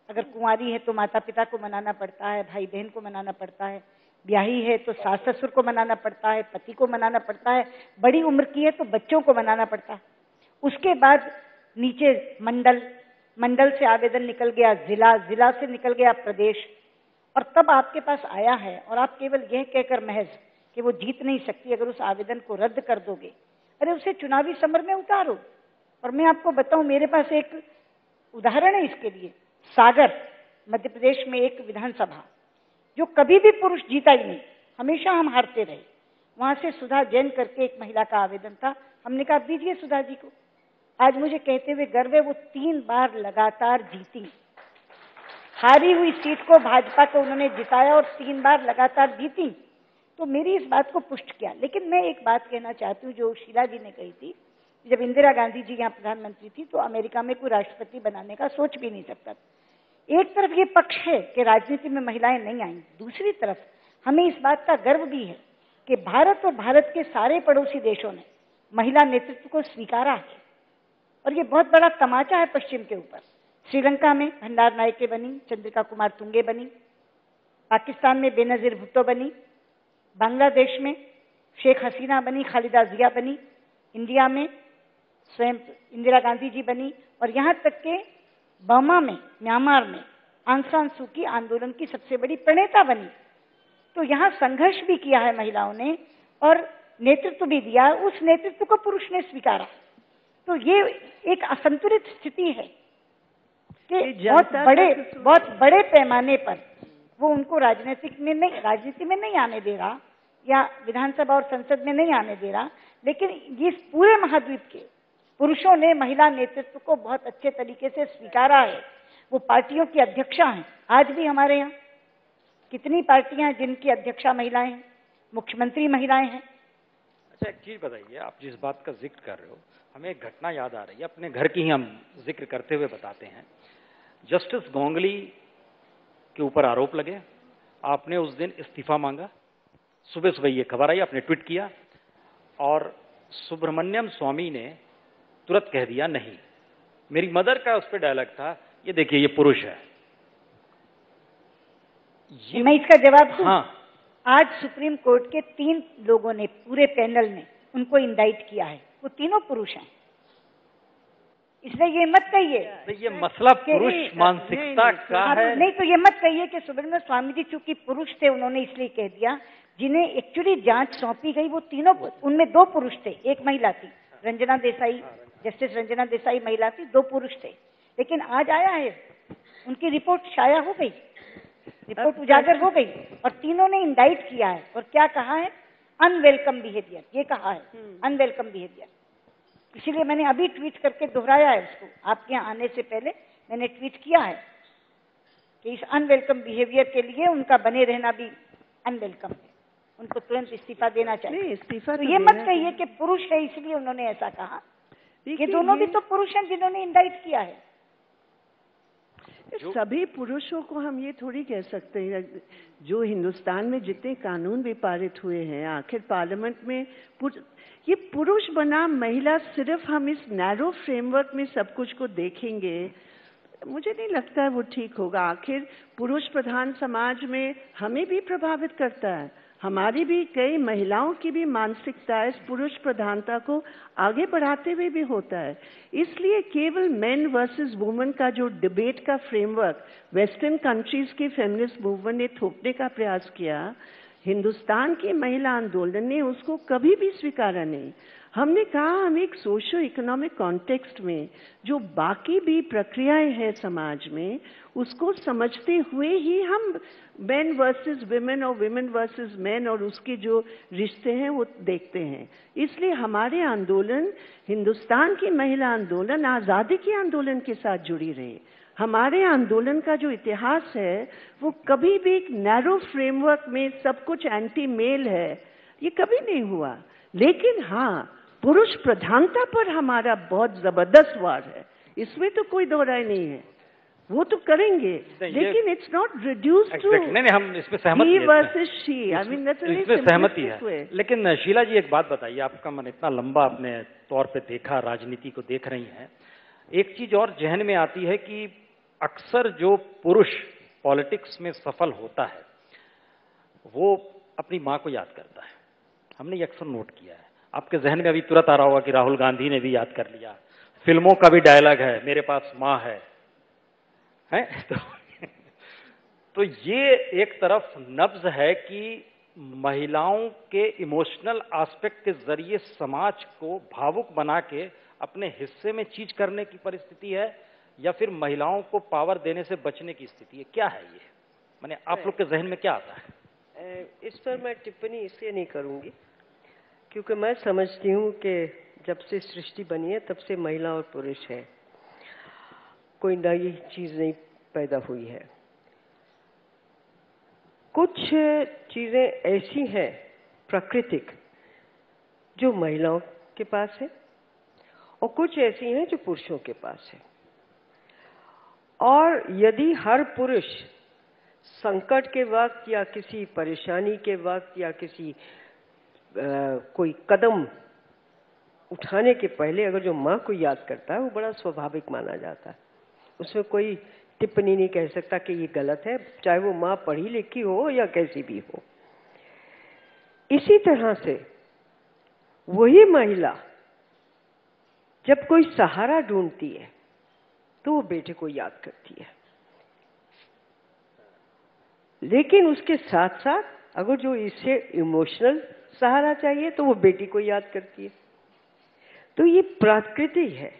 अगर कुंवारी है तो माता पिता को मनाना पड़ता है, भाई बहन को मनाना पड़ता है, ब्याही है तो सास ससुर को मनाना पड़ता है, पति को मनाना पड़ता है, बड़ी उम्र की है तो बच्चों को मनाना पड़ता है। उसके बाद नीचे मंडल, मंडल से आवेदन निकल गया जिला, जिला से निकल गया प्रदेश, और तब आपके पास आया है और आप केवल यह कहकर महज कि वो जीत नहीं सकती, अगर उस आवेदन को रद्द कर दोगे, अरे उसे चुनावी समर में उतारो। और मैं आपको बताऊं, मेरे पास एक उदाहरण है इसके लिए। सागर मध्य प्रदेश में एक विधानसभा जो कभी भी पुरुष जीता ही नहीं, हमेशा हम हारते रहे, वहां से सुधा जैन करके एक महिला का आवेदन था। हमने कहा दीजिए सुधा जी को। आज मुझे कहते हुए गर्व है वो 3 बार लगातार जीती, हारी हुई सीट को भाजपा को उन्होंने जिताया और 3 बार लगातार जीती। तो मेरी इस बात को पुष्ट किया। लेकिन मैं एक बात कहना चाहती हूँ जो शीला जी ने कही थी, जब इंदिरा गांधी जी यहाँ प्रधानमंत्री थी तो अमेरिका में कोई राष्ट्रपति बनाने का सोच भी नहीं सकता। एक तरफ ये पक्ष है कि राजनीति में महिलाएं नहीं आई, दूसरी तरफ हमें इस बात का गर्व भी है कि भारत और भारत के सारे पड़ोसी देशों ने महिला नेतृत्व को स्वीकारा है। और ये बहुत बड़ा तमाचा है पश्चिम के ऊपर। श्रीलंका में भंडार नायके बनी, चंद्रिका कुमार तुंगे बनी, पाकिस्तान में बेनजीर भुट्टो बनी, बांग्लादेश में शेख हसीना बनी, खालिदा जिया बनी, इंडिया में स्वयं इंदिरा गांधी जी बनी, और यहाँ तक के बर्मा में, म्यांमार में आंग सान सू की आंदोलन की सबसे बड़ी प्रणेता बनी। तो यहाँ संघर्ष भी किया है महिलाओं ने और नेतृत्व भी दिया, उस नेतृत्व को पुरुष ने स्वीकारा। तो ये एक असंतुलित स्थिति है कि बहुत बड़े पैमाने पर वो उनको राजनीति में नहीं आने दे रहा या विधानसभा और संसद में नहीं आने दे रहा, लेकिन इस पूरे महाद्वीप के पुरुषों ने महिला नेतृत्व को बहुत अच्छे तरीके से स्वीकारा है। वो पार्टियों की अध्यक्षा हैं। आज भी हमारे यहाँ कितनी पार्टियां हैं जिनकी अध्यक्षा महिलाएं हैं, मुख्यमंत्री महिलाएं हैं। अच्छा, एक चीज बताइए, आप जिस बात का जिक्र कर रहे हो, हमें एक घटना याद आ रही है, अपने घर की ही हम जिक्र करते हुए बताते हैं। जस्टिस गोंगली के ऊपर आरोप लगे, आपने उस दिन इस्तीफा मांगा। सुबह सुबह ये खबर आई, आपने ट्वीट किया और सुब्रमण्यम स्वामी ने तुरंत कह दिया नहीं। मेरी मदर का उस पर डायलॉग था, ये देखिए ये पुरुष है। मैं इसका जवाब दूं? हाँ, आज सुप्रीम कोर्ट के 3 लोगों ने, पूरे पैनल ने उनको इंडाइट किया है, वो तीनों पुरुष हैं। इसलिए ये मत कहिए तो ये मसला पुरुष मानसिकता का है। नहीं तो ये मत कहिए कि सुब्रमण्यम स्वामी जी चूंकि पुरुष थे उन्होंने इसलिए कह दिया। जिन्हें एक्चुअली जांच सौंपी गई वो तीनों, उनमें 2 पुरुष थे, 1 महिला थी, रंजना देसाई, जस्टिस रंजना देसाई महिला थी, 2 पुरुष थे। लेकिन आज आया है, उनकी रिपोर्ट शाया हो गई, रिपोर्ट उजागर हो गई और तीनों ने इंडाइट किया है। और क्या कहा है? अनवेलकम बिहेवियर, ये कहा है, अनवेलकम बिहेवियर। इसीलिए मैंने अभी ट्वीट करके दोहराया है उसको, आपके यहाँ आने से पहले मैंने ट्वीट किया है कि इस अनवेलकम बिहेवियर के लिए उनका बने रहना भी अनवेलकम है, उनको तुरंत इस्तीफा देना चाहिए। इस्तीफा तो ये मत कहिए कि पुरुष है इसलिए उन्होंने ऐसा कहा। ये दोनों भी तो पुरुष हैं जिन्होंने इंडाइट किया है। सभी पुरुषों को हम ये थोड़ी कह सकते हैं। जो हिंदुस्तान में जितने कानून भी पारित हुए हैं, आखिर पार्लियामेंट में ये पुरुष बनाम महिला, सिर्फ हम इस नैरो फ्रेमवर्क में सब कुछ को देखेंगे, मुझे नहीं लगता है वो ठीक होगा। आखिर पुरुष प्रधान समाज में हमें भी प्रभावित करता है, हमारी भी, कई महिलाओं की भी मानसिकता इस पुरुष प्रधानता को आगे बढ़ाते हुए भी होता है। इसलिए केवल मेन वर्सेस वुमेन का जो डिबेट का फ्रेमवर्क वेस्टर्न कंट्रीज के फेमिनिस्ट मूवमेंट ने थोपने का प्रयास किया, हिंदुस्तान की महिला आंदोलन ने उसको कभी भी स्वीकारा नहीं। हमने कहा हम एक सोशो इकोनॉमिक कॉन्टेक्स्ट में जो बाकी भी प्रक्रियाएं हैं समाज में, उसको समझते हुए ही हम मेन वर्सेस विमेन और विमेन वर्सेस मेन और उसके जो रिश्ते हैं वो देखते हैं। इसलिए हमारे आंदोलन, हिंदुस्तान की महिला आंदोलन आज़ादी के आंदोलन के साथ जुड़ी रही। हमारे आंदोलन का जो इतिहास है वो कभी भी एक नैरो फ्रेमवर्क में सब कुछ एंटी मेल है, ये कभी नहीं हुआ। लेकिन हाँ, पुरुष प्रधानता पर हमारा बहुत जबरदस्त वार है, इसमें तो कोई दो राय नहीं है, वो तो करेंगे, लेकिन इट्स नॉट रिड्यूस्ड टू नहीं, हम इसमें सहमत हैं, versus she. I mean that's इसमें सहमति है। लेकिन शीला जी एक बात बताइए, आपका मन इतना लंबा अपने तौर पे देखा, राजनीति को देख रही हैं, एक चीज और जहन में आती है कि अक्सर जो पुरुष पॉलिटिक्स में सफल होता है वो अपनी मां को याद करता है। हमने ये अक्सर नोट किया है। आपके जहन में अभी तुरंत आ रहा होगा कि राहुल गांधी ने भी याद कर लिया, फिल्मों का भी डायलॉग है, मेरे पास मां है? तो ये एक तरफ नब्ज है कि महिलाओं के इमोशनल एस्पेक्ट के जरिए समाज को भावुक बना के अपने हिस्से में चीज करने की परिस्थिति है, या फिर महिलाओं को पावर देने से बचने की स्थिति है? क्या है ये? माने आप लोग के जहन में क्या आता है? इस पर मैं टिप्पणी इसलिए नहीं करूंगी क्योंकि मैं समझती हूँ कि जब से सृष्टि बनी है तब से महिला और पुरुष है, कोई नई चीज नहीं पैदा हुई है। कुछ चीजें ऐसी हैं प्राकृतिक जो महिलाओं के पास है और कुछ ऐसी हैं जो पुरुषों के पास है। और यदि हर पुरुष संकट के वक्त या किसी परेशानी के वक्त या किसी कोई कदम उठाने के पहले अगर जो माँ को याद करता है वो बड़ा स्वाभाविक माना जाता है, उसमें कोई टिप्पणी नहीं कह सकता कि ये गलत है, चाहे वो माँ पढ़ी लिखी हो या कैसी भी हो। इसी तरह से वही महिला जब कोई सहारा ढूंढती है तो वो बेटे को याद करती है, लेकिन उसके साथ साथ अगर जो इसे इमोशनल सहारा चाहिए तो वो बेटी को याद करती है। तो ये प्राकृतिक है,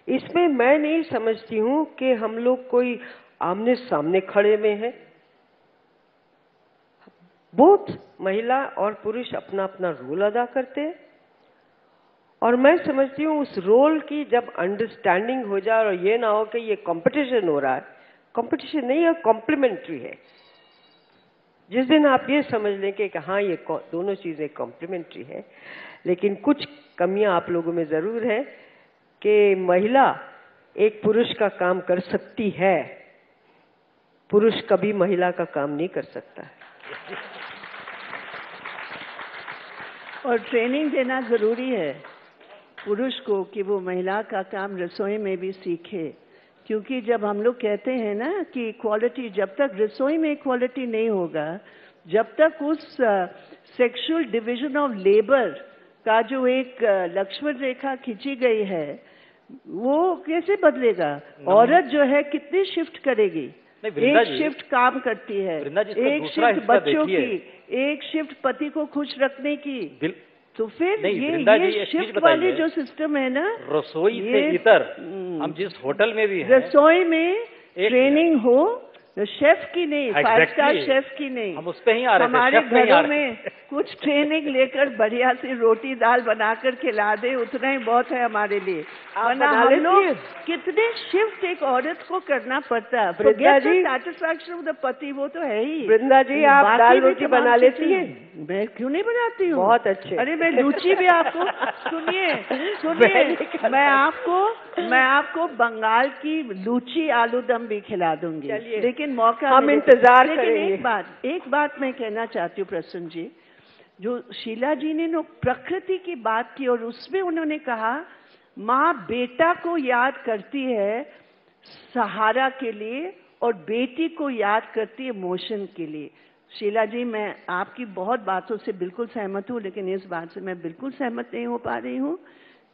इसमें मैं नहीं समझती हूं कि हम लोग कोई आमने सामने खड़े में हैं। बोथ महिला और पुरुष अपना अपना रोल अदा करते हैं और मैं समझती हूँ उस रोल की जब अंडरस्टैंडिंग हो जाए और ये ना हो कि ये कंपटीशन हो रहा है, कंपटीशन नहीं है, कॉम्प्लीमेंट्री है। जिस दिन आप ये समझ लें कि हाँ ये दोनों चीजें कॉम्प्लीमेंट्री है, लेकिन कुछ कमियां आप लोगों में जरूर है कि महिला एक पुरुष का काम कर सकती है, पुरुष कभी महिला का काम नहीं कर सकता है। और ट्रेनिंग देना जरूरी है पुरुष को कि वो महिला का काम रसोई में भी सीखे, क्योंकि जब हम लोग कहते हैं ना कि इक्वालिटी, जब तक रसोई में इक्वालिटी नहीं होगा, जब तक उस सेक्सुअल डिवीजन ऑफ लेबर का जो एक लक्ष्मण रेखा खींची गई है वो कैसे बदलेगा? औरत जो है कितनी शिफ्ट करेगी? एक शिफ्ट काम करती है, एक शिफ्ट बच्चों की, एक शिफ्ट पति को खुश रखने की। तो फिर ये शिफ्ट वाली जो सिस्टम है ना, रसोई से इतर हम जिस होटल में भी हैं, रसोई में ट्रेनिंग हो, शेफ की नहीं, 5 स्टार शेफ की नहीं। हम उस पे ही आ रहे थे, हमारे घरों में कुछ ट्रेनिंग लेकर बढ़िया सी रोटी दाल बनाकर खिला दे, उतना ही बहुत है हमारे लिए। वरना हम लोग कितने शिफ्ट एक औरत को करना पड़ता है। सेटिस्फैक्शन ऑफ द पति वो तो है ही। वृंदा जी, आप दाल रोटी बना लेती हैं? मैं क्यों नहीं बनाती हूँ? बहुत अच्छे। अरे मैं लूची भी आपको सुनिए मैं आपको बंगाल की लूची आलू दम भी खिला दूंगी, लेकिन मौका हम इंतजार करेंगे। एक बात मैं कहना चाहती हूँ प्रसन्न जी, जो शीला जी ने प्रकृति की बात की और उसमें उन्होंने कहा माँ बेटा को याद करती है सहारा के लिए और बेटी को याद करती है मोशन के लिए। शीला जी, मैं आपकी बहुत बातों से बिल्कुल सहमत हूँ, लेकिन इस बात से मैं बिल्कुल सहमत नहीं हो पा रही हूँ,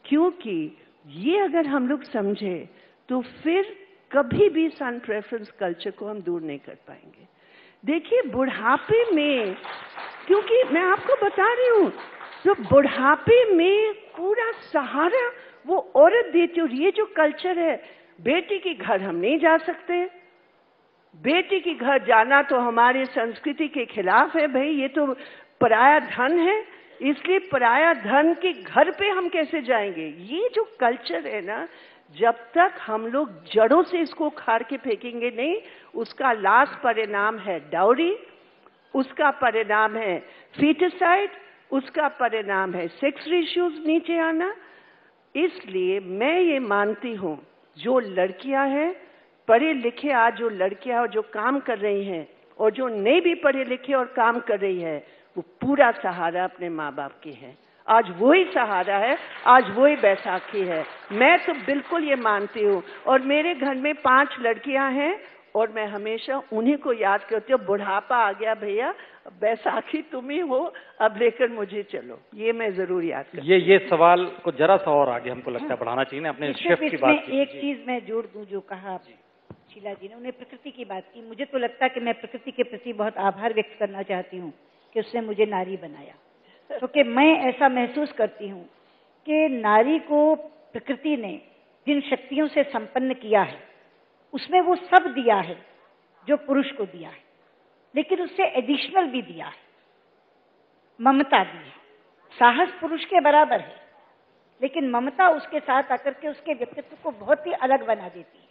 क्योंकि ये अगर हम लोग समझे तो फिर कभी भी सन प्रेफरेंस कल्चर को हम दूर नहीं कर पाएंगे। देखिए बुढ़ापे में, क्योंकि मैं आपको बता रही हूँ, तो बुढ़ापे में पूरा सहारा वो औरत देती है। और ये जो कल्चर है, बेटी के घर हम नहीं जा सकते, बेटी के घर जाना तो हमारी संस्कृति के खिलाफ है भाई, ये तो पराया धन है, इसलिए पराया धन के घर पे हम कैसे जाएंगे? ये जो कल्चर है ना, जब तक हम लोग जड़ों से इसको उखाड़ के फेंकेंगे नहीं, उसका लास्ट परिणाम है डाउरी, उसका परिणाम है फीटिसाइड, उसका परिणाम है सेक्स रेशियोज नीचे आना। इसलिए मैं ये मानती हूँ जो लड़कियां हैं पढ़े लिखे, आज जो लड़कियां जो काम कर रही हैं और जो नहीं भी पढ़े लिखे और काम कर रही है, वो पूरा सहारा अपने माँ बाप की है। आज वही सहारा है, आज वही बैसाखी है। मैं तो बिल्कुल ये मानती हूँ। और मेरे घर में 5 लड़कियां हैं और मैं हमेशा उन्हीं को याद करती हूँ। बुढ़ापा आ गया भैया, बैसाखी तुम ही हो, अब लेकर मुझे चलो, ये मैं जरूर याद करती हूँ। ये सवाल को जरा सा और आगे हमको लगता है बढ़ाना चाहिए। अपने शेफ की बात की। एक चीज मैं जोड़ दूं जो कहा शीला जी ने, उन्हें प्रकृति की बात की। मुझे तो लगता है कि मैं प्रकृति के प्रति बहुत आभार व्यक्त करना चाहती हूँ कि उसने मुझे नारी बनाया, क्योंकि मैं ऐसा महसूस करती हूँ कि नारी को प्रकृति ने जिन शक्तियों से संपन्न किया है उसमें वो सब दिया है जो पुरुष को दिया है, लेकिन उससे एडिशनल भी दिया है, ममता दी है। साहस पुरुष के बराबर है, लेकिन ममता उसके साथ आकर के उसके व्यक्तित्व को बहुत ही अलग बना देती है।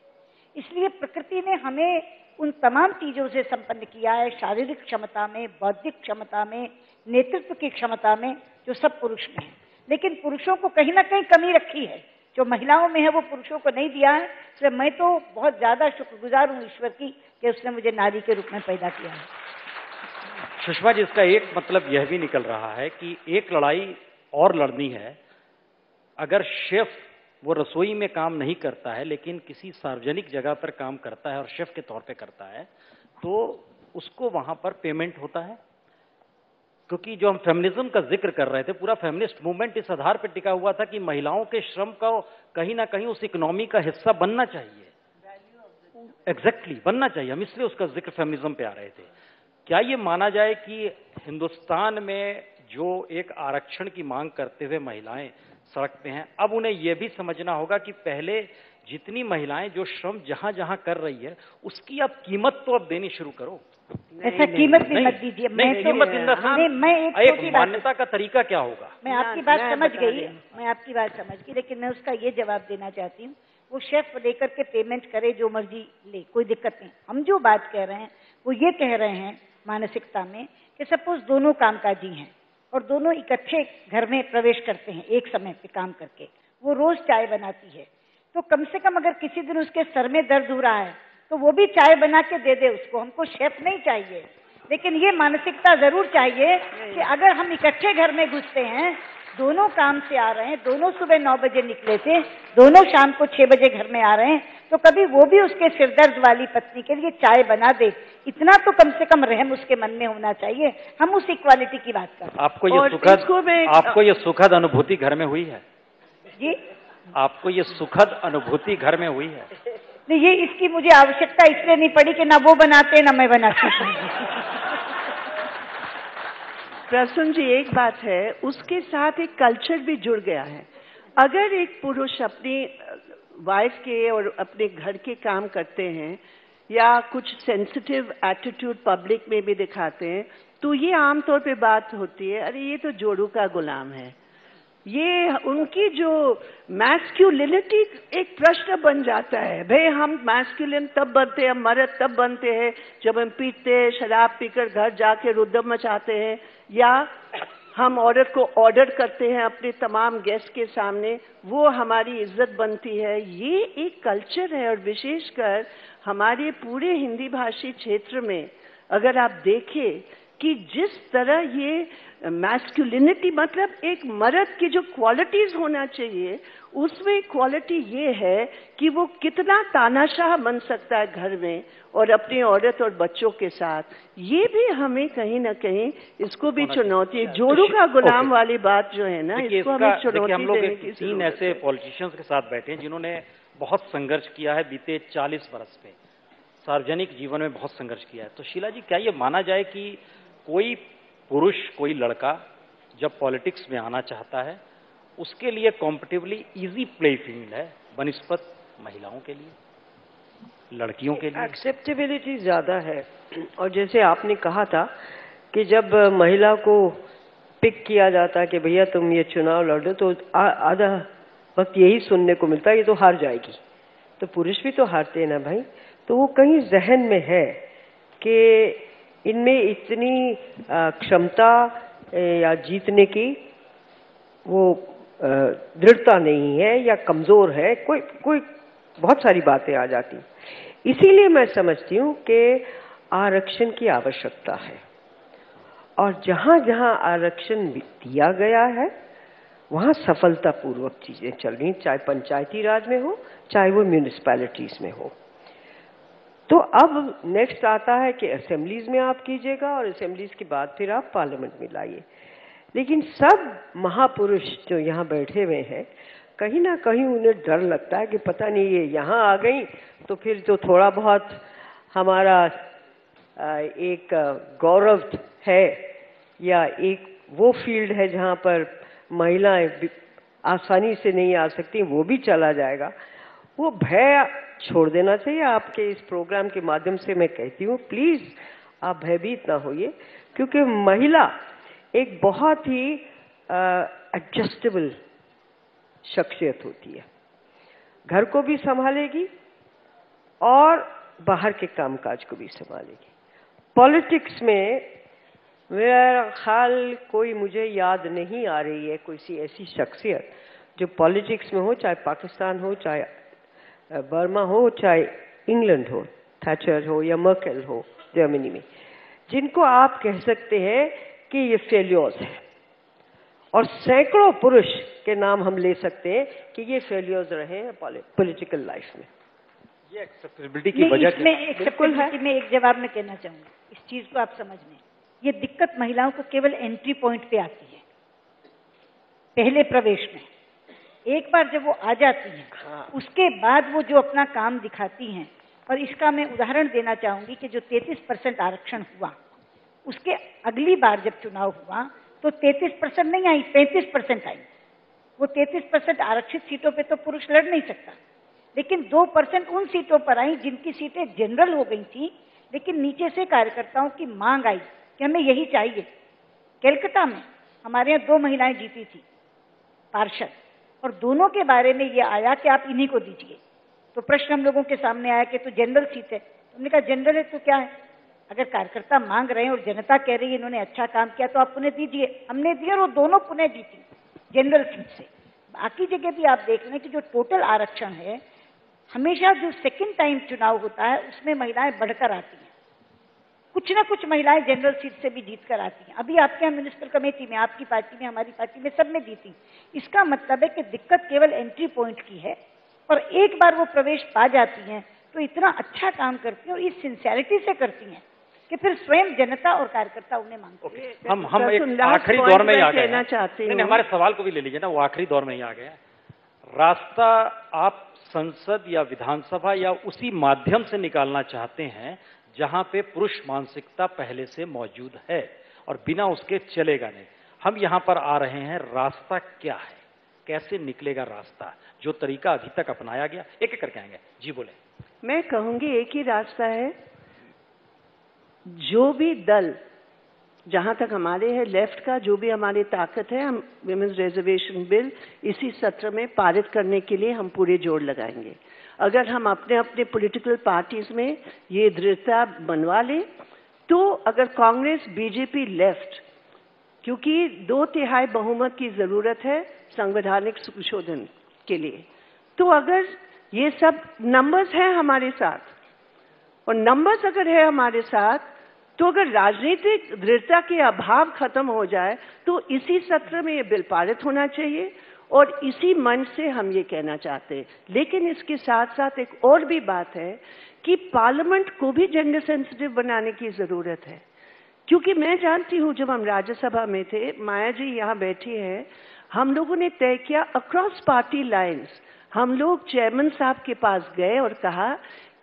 इसलिए प्रकृति ने हमें उन तमाम चीजों से संपन्न किया है, शारीरिक क्षमता में, बौद्धिक क्षमता में, नेतृत्व की क्षमता में, जो सब पुरुष में है। लेकिन पुरुषों को कहीं ना कहीं कमी रखी है, जो महिलाओं में है वो पुरुषों को नहीं दिया है। इसलिए मैं तो बहुत ज्यादा शुक्रगुजार हूँ ईश्वर की कि उसने मुझे नारी के रूप में पैदा किया है। सुषमा जी, इसका एक मतलब यह भी निकल रहा है कि एक लड़ाई और लड़नी है। अगर शेफ वो रसोई में काम नहीं करता है लेकिन किसी सार्वजनिक जगह पर काम करता है और शेफ के तौर पे करता है, तो उसको वहां पर पेमेंट होता है। क्योंकि जो हम फेमिनिज्म का जिक्र कर रहे थे, पूरा फेमिनिस्ट मूवमेंट इस आधार पर टिका हुआ था कि महिलाओं के श्रम का कहीं ना कहीं उस इकोनॉमी का हिस्सा बनना चाहिए, एग्जैक्टली बनना चाहिए। हम इसलिए उसका जिक्र फेमिनिज्म पे आ रहे थे। क्या ये माना जाए कि हिंदुस्तान में जो एक आरक्षण की मांग करते हुए महिलाएं सड़क पे हैं, अब उन्हें यह भी समझना होगा कि पहले जितनी महिलाएं जो श्रम जहां जहां कर रही है उसकी अब कीमत तो अब देनी शुरू करो। ऐसा कीमत भी मत दीजिए। मैं एक मान्यता का तरीका क्या होगा? मैं आपकी बात समझ गई, लेकिन मैं उसका ये जवाब देना चाहती हूँ, वो शेफ लेकर के पेमेंट करे, जो मर्जी ले, कोई दिक्कत नहीं। हम जो बात कह रहे हैं वो ये कह रहे हैं मानसिकता में कि सपोज दोनों कामकाजी हैं और दोनों इकट्ठे घर में प्रवेश करते हैं एक समय पे काम करके, वो रोज चाय बनाती है, तो कम से कम अगर किसी दिन उसके सर में दर्द हो रहा है तो वो भी चाय बना के दे दे उसको। हमको शेफ नहीं चाहिए, लेकिन ये मानसिकता जरूर चाहिए कि अगर हम इकट्ठे घर में घुसते हैं, दोनों काम से आ रहे हैं, दोनों सुबह 9 बजे निकले थे, दोनों शाम को 6 बजे घर में आ रहे हैं, तो कभी वो भी उसके सिरदर्द वाली पत्नी के लिए चाय बना दे। इतना तो कम से कम रहम उसके मन में होना चाहिए। हम उस इक्वालिटी की बात कर रहे हैं। आपको ये सुखद अनुभूति घर में हुई है जी? आपको ये सुखद अनुभूति घर में हुई है? नहीं, ये इसकी मुझे आवश्यकता इसलिए नहीं पड़ी कि ना वो बनाते ना मैं बनाती हूँ। प्रसून जी, एक बात है, उसके साथ एक कल्चर भी जुड़ गया है। अगर एक पुरुष अपनी वाइफ के और अपने घर के काम करते हैं या कुछ सेंसिटिव एटीट्यूड पब्लिक में भी दिखाते हैं, तो ये आमतौर पे बात होती है, अरे ये तो जोड़ू का गुलाम है। ये उनकी जो मैस्क्यूलिनिटी एक प्रश्न बन जाता है। भाई हम मैस्क्यूलिन तब बनते हैं, हम मर्द तब बनते हैं जब हम पीते हैं, शराब पीकर घर जाके रुद्दम मचाते हैं, या हम औरत को ऑर्डर करते हैं अपने तमाम गेस्ट के सामने, वो हमारी इज्जत बनती है। ये एक कल्चर है, और विशेषकर हमारे पूरे हिंदी भाषी क्षेत्र में अगर आप देखें कि जिस तरह ये मैस्कुलिनिटी, मतलब एक मर्द की जो क्वालिटीज होना चाहिए, उसमें क्वालिटी ये है कि वो कितना तानाशाह बन सकता है घर में और अपनी औरत और बच्चों के साथ। ये भी हमें कहीं ना कहीं इसको भी चुनौती, जोड़ू का गुलाम वाली बात जो है ना, इसको हमें चुनौती हम लोग देने की जरूरत है। 3 ऐसे पॉलिटिशियंस के साथ बैठे हैं जिन्होंने बहुत संघर्ष किया है बीते 40 वर्ष में, सार्वजनिक जीवन में बहुत संघर्ष किया है। तो शीला जी, क्या ये माना जाए कि कोई पुरुष, कोई लड़का जब पॉलिटिक्स में आना चाहता है, उसके लिए कॉम्पिटिटिवली इजी प्ले फील्ड है बनिस्पत महिलाओं के लिए, लड़कियों के लिए? एक्सेप्टेबिलिटी ज्यादा है। और जैसे आपने कहा था कि जब महिला को पिक किया जाता कि भैया तुम ये चुनाव लड़ो, तो आधा वक्त यही सुनने को मिलता है ये तो हार जाएगी। तो पुरुष भी तो हारते हैं ना भाई। तो वो कहीं जहन में है कि इनमें इतनी क्षमता या जीतने की वो दृढ़ता नहीं है, या कमजोर है, कोई बहुत सारी बातें आ जाती। इसीलिए मैं समझती हूँ कि आरक्षण की आवश्यकता है, और जहां जहां आरक्षण दिया गया है वहां सफलतापूर्वक चीजें चल रही, चाहे पंचायती राज में हो, चाहे वो म्यूनिसिपैलिटीज में हो। तो अब नेक्स्ट आता है कि असेंबलीज में आप कीजिएगा, और असेंबलीज के बाद फिर आप पार्लियामेंट में लाइए। लेकिन सब महापुरुष जो यहाँ बैठे हुए हैं, कहीं ना कहीं उन्हें डर लगता है कि पता नहीं ये यहाँ आ गई तो फिर तो थोड़ा बहुत हमारा एक गौरव है, या एक वो फील्ड है जहाँ पर महिलाएं आसानी से नहीं आ सकती, वो भी चला जाएगा। वो भय छोड़ देना चाहिए। आपके इस प्रोग्राम के माध्यम से मैं कहती हूँ, प्लीज आप भयभीत ना होइए, क्योंकि महिला एक बहुत ही एडजस्टेबल शख्सियत होती है। घर को भी संभालेगी और बाहर के कामकाज को भी संभालेगी। पॉलिटिक्स में मेरा ख्याल कोई मुझे याद नहीं आ रही है कोई सी ऐसी शख्सियत जो पॉलिटिक्स में हो, चाहे पाकिस्तान हो, चाहे बर्मा हो, चाहे इंग्लैंड हो, थैचर हो या मर्केल हो जर्मनी में, जिनको आप कह सकते हैं कि ये फेल्योर्स है। और सैकड़ों पुरुष के नाम हम ले सकते हैं कि ये फेल्योर्स रहे हैं पॉलिटिकल लाइफ में। ये एक्सेप्टेबिलिटी की वजह बिल्कुल है। मैं एक जवाब में कहना चाहूंगी, इस चीज को आप समझ लें। ये दिक्कत महिलाओं को केवल एंट्री पॉइंट पे आती है, पहले प्रवेश में। एक बार जब वो आ जाती हैं, उसके बाद वो जो अपना काम दिखाती हैं, और इसका मैं उदाहरण देना चाहूंगी कि जो 33% आरक्षण हुआ, उसके अगली बार जब चुनाव हुआ तो 33% नहीं आई, 35% आई। वो 33% आरक्षित सीटों पे तो पुरुष लड़ नहीं सकता, लेकिन 2% उन सीटों पर आई जिनकी सीटें जनरल हो गई थी, लेकिन नीचे से कार्यकर्ताओं की मांग आई कि हमें यही चाहिए। कलकत्ता में हमारे यहाँ 2 महिलाएं जीती थी पार्षद, और दोनों के बारे में ये आया कि आप इन्हीं को दीजिए। तो प्रश्न हम लोगों के सामने आया कि तो जनरल सीट है। हमने कहा जनरल है तो क्या है, अगर कार्यकर्ता मांग रहे हैं और जनता कह रही है इन्होंने अच्छा काम किया तो आप पुण्य दीजिए। हमने दिए और वो दोनों पुण्य जीती जनरल सीट से। बाकी जगह भी आप देख लें कि जो टोटल आरक्षण है, हमेशा जो सेकंड टाइम चुनाव होता है उसमें महिलाएं बढ़कर आती हैं। कुछ ना कुछ महिलाएं जनरल सीट से भी जीत कर आती हैं। अभी आपके यहाँ म्युनिसिपल कमेटी में, आपकी पार्टी में, हमारी पार्टी में, सब में जीती। इसका मतलब है कि दिक्कत केवल एंट्री पॉइंट की है और एक बार वो प्रवेश पा जाती हैं तो इतना अच्छा काम करती हैं और इस सिंसियरिटी से करती हैं कि फिर स्वयं जनता और कार्यकर्ता उन्हें मांगते हैं। हम एक आखिरी दौर में ही आ गए हैं। हमारे सवाल को भी ले लीजिए ना, वो आखिरी दौर में ही आ गया। रास्ता आप संसद या विधानसभा या उसी माध्यम से निकालना चाहते हैं जहां पे पुरुष मानसिकता पहले से मौजूद है और बिना उसके चलेगा नहीं। हम यहां पर आ रहे हैं, रास्ता क्या है, कैसे निकलेगा रास्ता, जो तरीका अभी तक अपनाया गया। एक एक करके आएंगे। जी बोले। मैं कहूंगी एक ही रास्ता है। जो भी दल, जहां तक हमारे है लेफ्ट का, जो भी हमारी ताकत है, हम विमेंस रिजर्वेशन बिल इसी सत्र में पारित करने के लिए हम पूरे जोर लगाएंगे। अगर हम अपने अपने पॉलिटिकल पार्टीज में ये दृढ़ता बनवा लें तो अगर कांग्रेस, बीजेपी, लेफ्ट, क्योंकि 2/3 बहुमत की जरूरत है संवैधानिक संशोधन के लिए, तो अगर ये सब नंबर्स हैं हमारे साथ और नंबर्स अगर है हमारे साथ, तो अगर राजनीतिक दृढ़ता के अभाव खत्म हो जाए तो इसी सत्र में ये बिल पारित होना चाहिए और इसी मंच से हम ये कहना चाहते हैं। लेकिन इसके साथ साथ एक और भी बात है कि पार्लियामेंट को भी जेंडर सेंसिटिव बनाने की जरूरत है। क्योंकि मैं जानती हूँ जब हम राज्यसभा में थे, माया जी यहाँ बैठी है, हम लोगों ने तय किया अक्रॉस पार्टी लाइंस, हम लोग चेयरमैन साहब के पास गए और कहा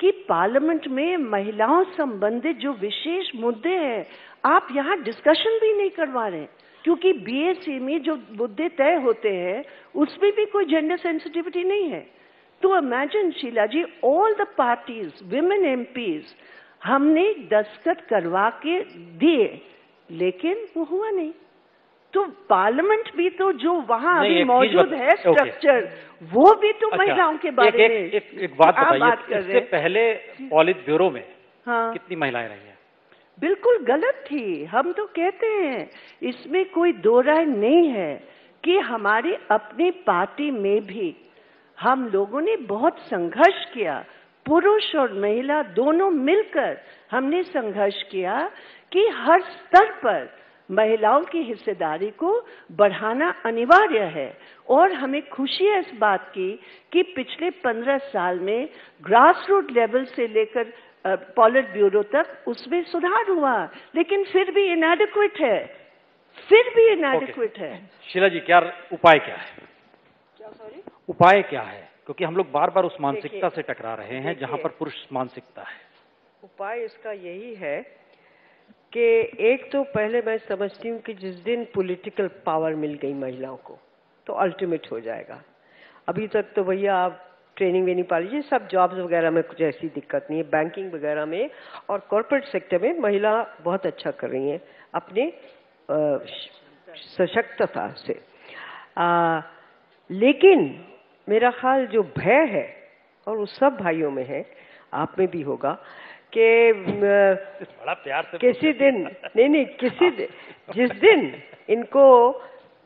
कि पार्लियामेंट में महिलाओं संबंधित जो विशेष मुद्दे हैं आप यहाँ डिस्कशन भी नहीं करवा रहे, क्योंकि बीएससी में जो मुद्दे तय होते हैं उसमें भी कोई जेंडर सेंसिटिविटी नहीं है। तो imagine Sheila ji, all the parties, women MPs, हमने दस्तखत करवा के दिए लेकिन वो हुआ नहीं। तो पार्लियामेंट भी तो जो वहां अभी मौजूद है स्ट्रक्चर, वो भी तो महिलाओं के बारे में एक बात बताइए, इससे पहले पॉलिट ब्यूरो में कितनी महिलाएं रही हैं? बिल्कुल गलत थी। हम तो कहते हैं, इसमें कोई दो राय नहीं है कि हमारी अपनी पार्टी में भी हम लोगों ने बहुत संघर्ष किया, पुरुष और महिला दोनों मिलकर हमने संघर्ष किया कि हर स्तर पर महिलाओं की हिस्सेदारी को बढ़ाना अनिवार्य है। और हमें खुशी है इस बात की कि पिछले 15 साल में ग्रास रूट लेवल से लेकर पॉलिट ब्यूरो तक उसमें सुधार हुआ, लेकिन फिर भी इनएडिक्वेट है, है। शीला जी, क्या उपाय क्या है? उपाय क्या है? क्योंकि हम लोग बार बार उस मानसिकता से टकरा रहे हैं जहां पर पुरुष मानसिकता है। उपाय इसका यही है कि एक तो पहले मैं समझती हूँ कि जिस दिन पॉलिटिकल पावर मिल गई महिलाओं को तो अल्टीमेट हो जाएगा। अभी तक तो भैया आप ट्रेनिंग वेनिंग पा लीजिए, सब जॉब्स वगैरह में कुछ ऐसी दिक्कत नहीं है, बैंकिंग वगैरह में और कॉर्पोरेट सेक्टर में महिला बहुत अच्छा कर रही हैं अपने सशक्तता से। लेकिन मेरा ख्याल जो भय है और उस सब भाइयों में है, आप में भी होगा, कि बड़ा प्यार से किसी दिन किसी दिन जिस दिन इनको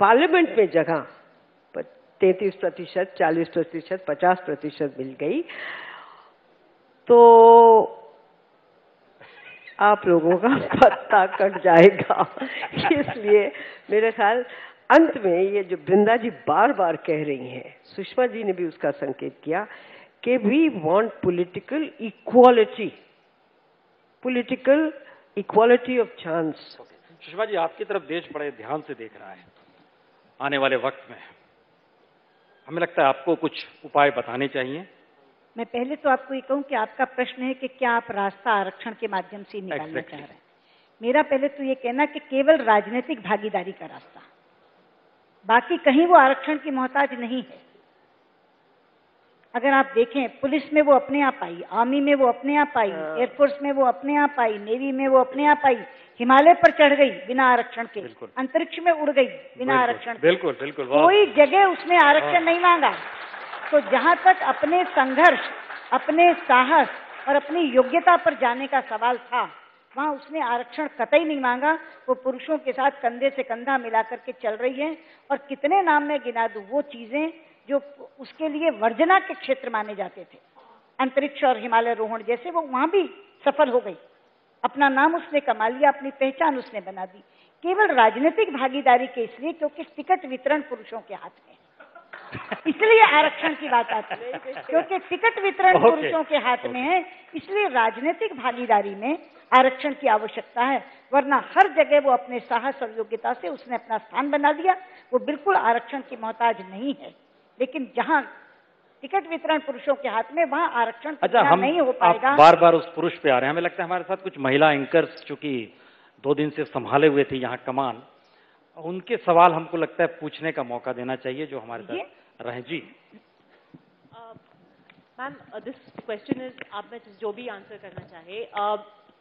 पार्लियामेंट में जगह 33%, 40%, 50% मिल गई तो आप लोगों का पत्ता कट जाएगा। इसलिए मेरे ख्याल अंत में ये जो वृंदा जी बार बार कह रही हैं, सुषमा जी ने भी उसका संकेत किया कि we want political equality of chance. Sushma ji, आपकी तरफ देश बड़े ध्यान से देख रहा है। आने वाले वक्त में हमें लगता है आपको कुछ उपाय बताने चाहिए। मैं पहले तो आपको ये कहूं कि आपका प्रश्न है कि क्या आप रास्ता आरक्षण के माध्यम से निकालना चाह रहे हैं। मेरा पहले तो ये कहना कि केवल राजनीतिक भागीदारी का रास्ता, बाकी कहीं वो आरक्षण की मोहताज नहीं है। अगर आप देखें, पुलिस में वो अपने आप आई, आर्मी में वो अपने आप आई, एयरफोर्स में वो अपने आप आई, नेवी में वो अपने आप आई, हिमालय पर चढ़ गई बिना आरक्षण के, अंतरिक्ष में उड़ गई बिना आरक्षण के। बिल्कुल बिल्कुल, कोई जगह उसने आरक्षण नहीं मांगा। तो जहां तक अपने संघर्ष, अपने साहस और अपनी योग्यता पर जाने का सवाल था, वहां उसने आरक्षण कतई नहीं मांगा। वो पुरुषों के साथ कंधे से कंधा मिला करके चल रही है। और कितने नाम मैं गिना दूं वो चीजें जो उसके लिए वर्जना के क्षेत्र माने जाते थे, अंतरिक्ष और हिमालय रोहण जैसे, वो वहां भी सफल हो गई। अपना नाम उसने कमा लिया, अपनी पहचान उसने बना दी, केवल राजनीतिक भागीदारी के इसलिए क्योंकि टिकट वितरण पुरुषों के हाथ में, इसलिए आरक्षण की बात आती है। क्योंकि टिकट वितरण पुरुषों के हाथ में है, इसलिए राजनीतिक भागीदारी में आरक्षण की आवश्यकता है। वरना हर जगह वो अपने साहस और योग्यता से उसने अपना स्थान बना लिया। वो बिल्कुल आरक्षण की मोहताज नहीं है। लेकिन जहां टिकट वितरण पुरुषों के हाथ में, वहां आरक्षण हम नहीं हो पाएगा। बार बार उस पुरुष पे आ रहे हैं। हमें लगता है हमारे साथ कुछ महिला एंकर्स चूंकि 2 दिन से संभाले हुए थे यहाँ कमान, उनके सवाल हमको लगता है पूछने का मौका देना चाहिए जो हमारे साथ रहे। जी मैम, दिस क्वेश्चन इज, आप में जो भी आंसर करना चाहे,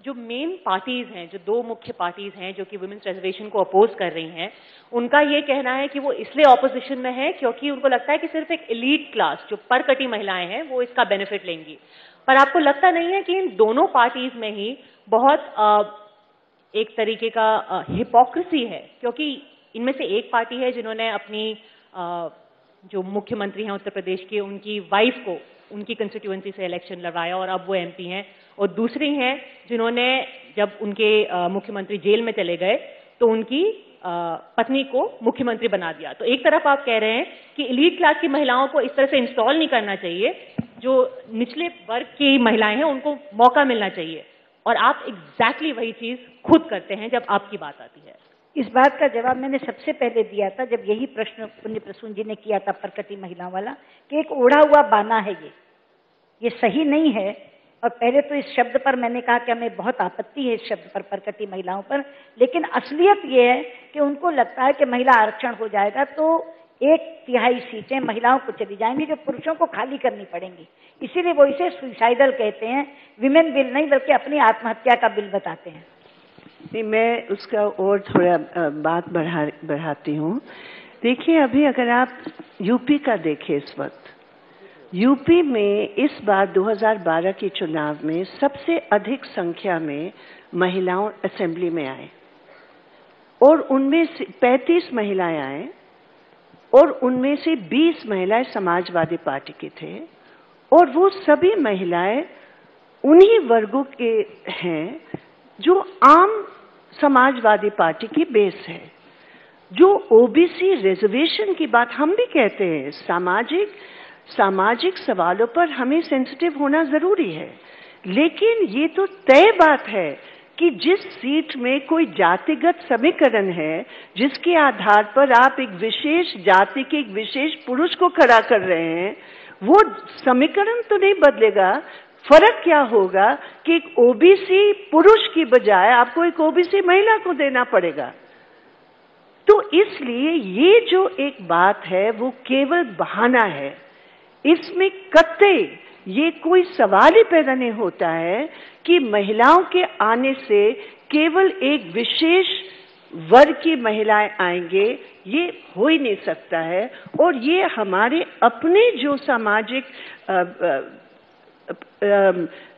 जो मेन पार्टीज हैं, जो 2 मुख्य पार्टीज हैं जो कि वुमेन्स रिजर्वेशन को अपोज कर रही हैं, उनका ये कहना है कि वो इसलिए ऑपोजिशन में है क्योंकि उनको लगता है कि सिर्फ एक एलीट क्लास जो परकटी महिलाएं हैं वो इसका बेनिफिट लेंगी। पर आपको लगता नहीं है कि इन दोनों पार्टीज में ही बहुत एक तरीके का हिपोक्रेसी है? क्योंकि इनमें से एक पार्टी है जिन्होंने अपनी जो मुख्यमंत्री हैं उत्तर प्रदेश के, उनकी वाइफ को उनकी कंस्टिट्यूएंसी से इलेक्शन लड़वाया और अब वो एमपी हैं, और दूसरी हैं जिन्होंने जब उनके मुख्यमंत्री जेल में चले गए तो उनकी पत्नी को मुख्यमंत्री बना दिया। तो एक तरफ आप कह रहे हैं कि एलीट क्लास की महिलाओं को इस तरह से इंस्टॉल नहीं करना चाहिए, जो निचले वर्ग की महिलाएं हैं उनको मौका मिलना चाहिए, और आप एग्जैक्टली वही चीज खुद करते हैं जब आपकी बात आती है। इस बात का जवाब मैंने सबसे पहले दिया था जब यही प्रश्न पुण्य प्रसून जी ने किया था परकटी महिलाओं वाला, कि एक ओढ़ा हुआ बाना है, ये सही नहीं है। और पहले तो इस शब्द पर मैंने कहा कि हमें बहुत आपत्ति है इस शब्द पर, परकटी महिलाओं पर, लेकिन असलियत ये है कि उनको लगता है कि महिला आरक्षण हो जाएगा तो 1/3 सीटें महिलाओं को चली जाएंगी जो पुरुषों को खाली करनी पड़ेंगी। इसीलिए वो इसे सुसाइडल कहते हैं, विमेन बिल नहीं बल्कि अपनी आत्महत्या का बिल बताते हैं। नहीं, मैं उसका और थोड़ा बात बढ़ाती हूँ। देखिए, अभी अगर आप यूपी का देखें, इस वक्त यूपी में इस बार 2012 के चुनाव में सबसे अधिक संख्या में महिलाओं असेंबली में आए, और उनमें से 35 महिलाएं आए, और उनमें से 20 महिलाएं समाजवादी पार्टी की थे, और वो सभी महिलाएं उन्हीं वर्गों के हैं जो आम समाजवादी पार्टी की बेस है। जो ओबीसी रिजर्वेशन की बात हम भी कहते हैं, सामाजिक सवालों पर हमें सेंसिटिव होना जरूरी है, लेकिन ये तो तय बात है कि जिस सीट में कोई जातिगत समीकरण है, जिसके आधार पर आप एक विशेष जाति के एक विशेष पुरुष को खड़ा कर रहे हैं, वो समीकरण तो नहीं बदलेगा। फर्क क्या होगा कि एक ओबीसी पुरुष की बजाय आपको एक ओबीसी महिला को देना पड़ेगा। तो इसलिए ये जो एक बात है वो केवल बहाना है, इसमें कतई ये कोई सवाल ही पैदा नहीं होता है कि महिलाओं के आने से केवल एक विशेष वर्ग की महिलाएं आएंगे, ये हो ही नहीं सकता है। और ये हमारे अपने जो सामाजिक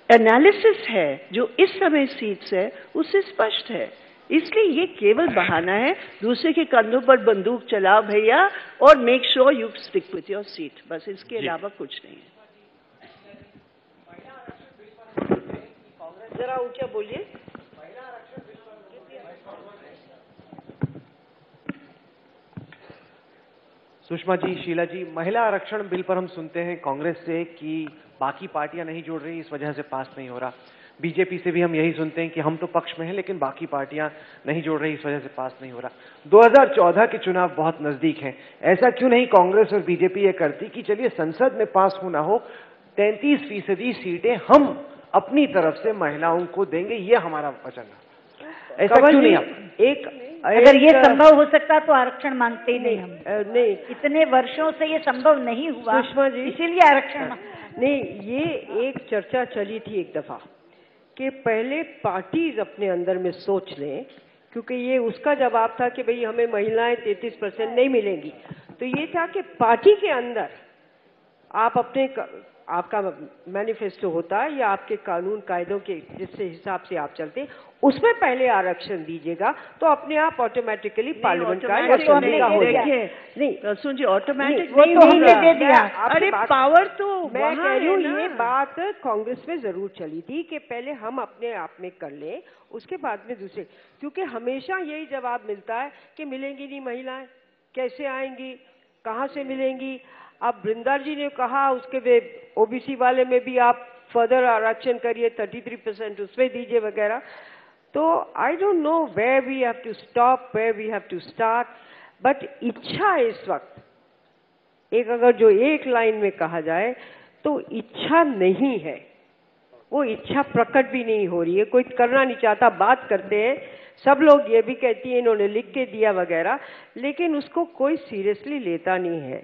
एनालिसिस है जो इस समय सीट्स है उससे स्पष्ट है। इसलिए ये केवल बहाना है, दूसरे के कंधों पर बंदूक चलाओ भैया और make sure you stick with your seat, बस इसके अलावा कुछ नहीं है। जरा ऊंचा बोलिए। सुषमा जी, शीला जी, महिला आरक्षण बिल पर हम सुनते हैं कांग्रेस से कि बाकी पार्टियां नहीं जोड़ रही, इस वजह से पास नहीं हो रहा। बीजेपी से भी हम यही सुनते हैं कि हम तो पक्ष में हैं लेकिन बाकी पार्टियां नहीं जोड़ रही, इस वजह से पास नहीं हो रहा। 2014 के चुनाव बहुत नजदीक हैं, ऐसा क्यों नहीं कांग्रेस और बीजेपी ये करती कि चलिए संसद में पास होना हो, 33% सीटें हम अपनी तरफ से महिलाओं को देंगे, ये हमारा वचन है। ऐसा क्यों नहीं? आप अगर ये संभव हो सकता तो आरक्षण मांगते ही नहीं हम। नहीं, इतने वर्षों से ये संभव नहीं हुआ, सुषमा जी, इसीलिए आरक्षण नहीं, ये एक चर्चा चली थी एक दफा कि पहले पार्टीज अपने अंदर में सोच लें, क्योंकि ये उसका जवाब था कि भाई हमें महिलाएं 33% नहीं मिलेंगी। तो ये था कि पार्टी के अंदर आप अपने आपका मैनिफेस्टो होता है या आपके कानून कायदों के जिससे हिसाब से आप चलते, उसमें पहले आरक्षण दीजिएगा तो अपने आप ऑटोमेटिकली पार्लियामेंट का या असेंबली का हो जाए। नहीं सुनिए, ऑटोमेटिक नहीं दे दिया। अरे पावर तो मैं कह रही हूँ, ये बात कांग्रेस में जरूर चली थी कि पहले हम अपने आप में कर लें, उसके बाद में दूसरे, क्योंकि हमेशा यही जवाब मिलता है कि मिलेंगी नहीं महिलाएं, कैसे आएंगी, कहाँ से मिलेंगी। अब वृंदा जी ने कहा उसके ओबीसी वाले में भी आप फर्दर आरक्षण करिए, 33% उसमें दीजिए वगैरह। तो I don't know where we have to stop, where we have to start, but इच्छा इस वक्त एक अगर जो एक लाइन में कहा जाए तो इच्छा नहीं है, वो इच्छा प्रकट भी नहीं हो रही है, कोई करना नहीं चाहता। बात करते हैं सब लोग, ये भी कहती है इन्होंने लिख के दिया वगैरह, लेकिन उसको कोई सीरियसली लेता नहीं है।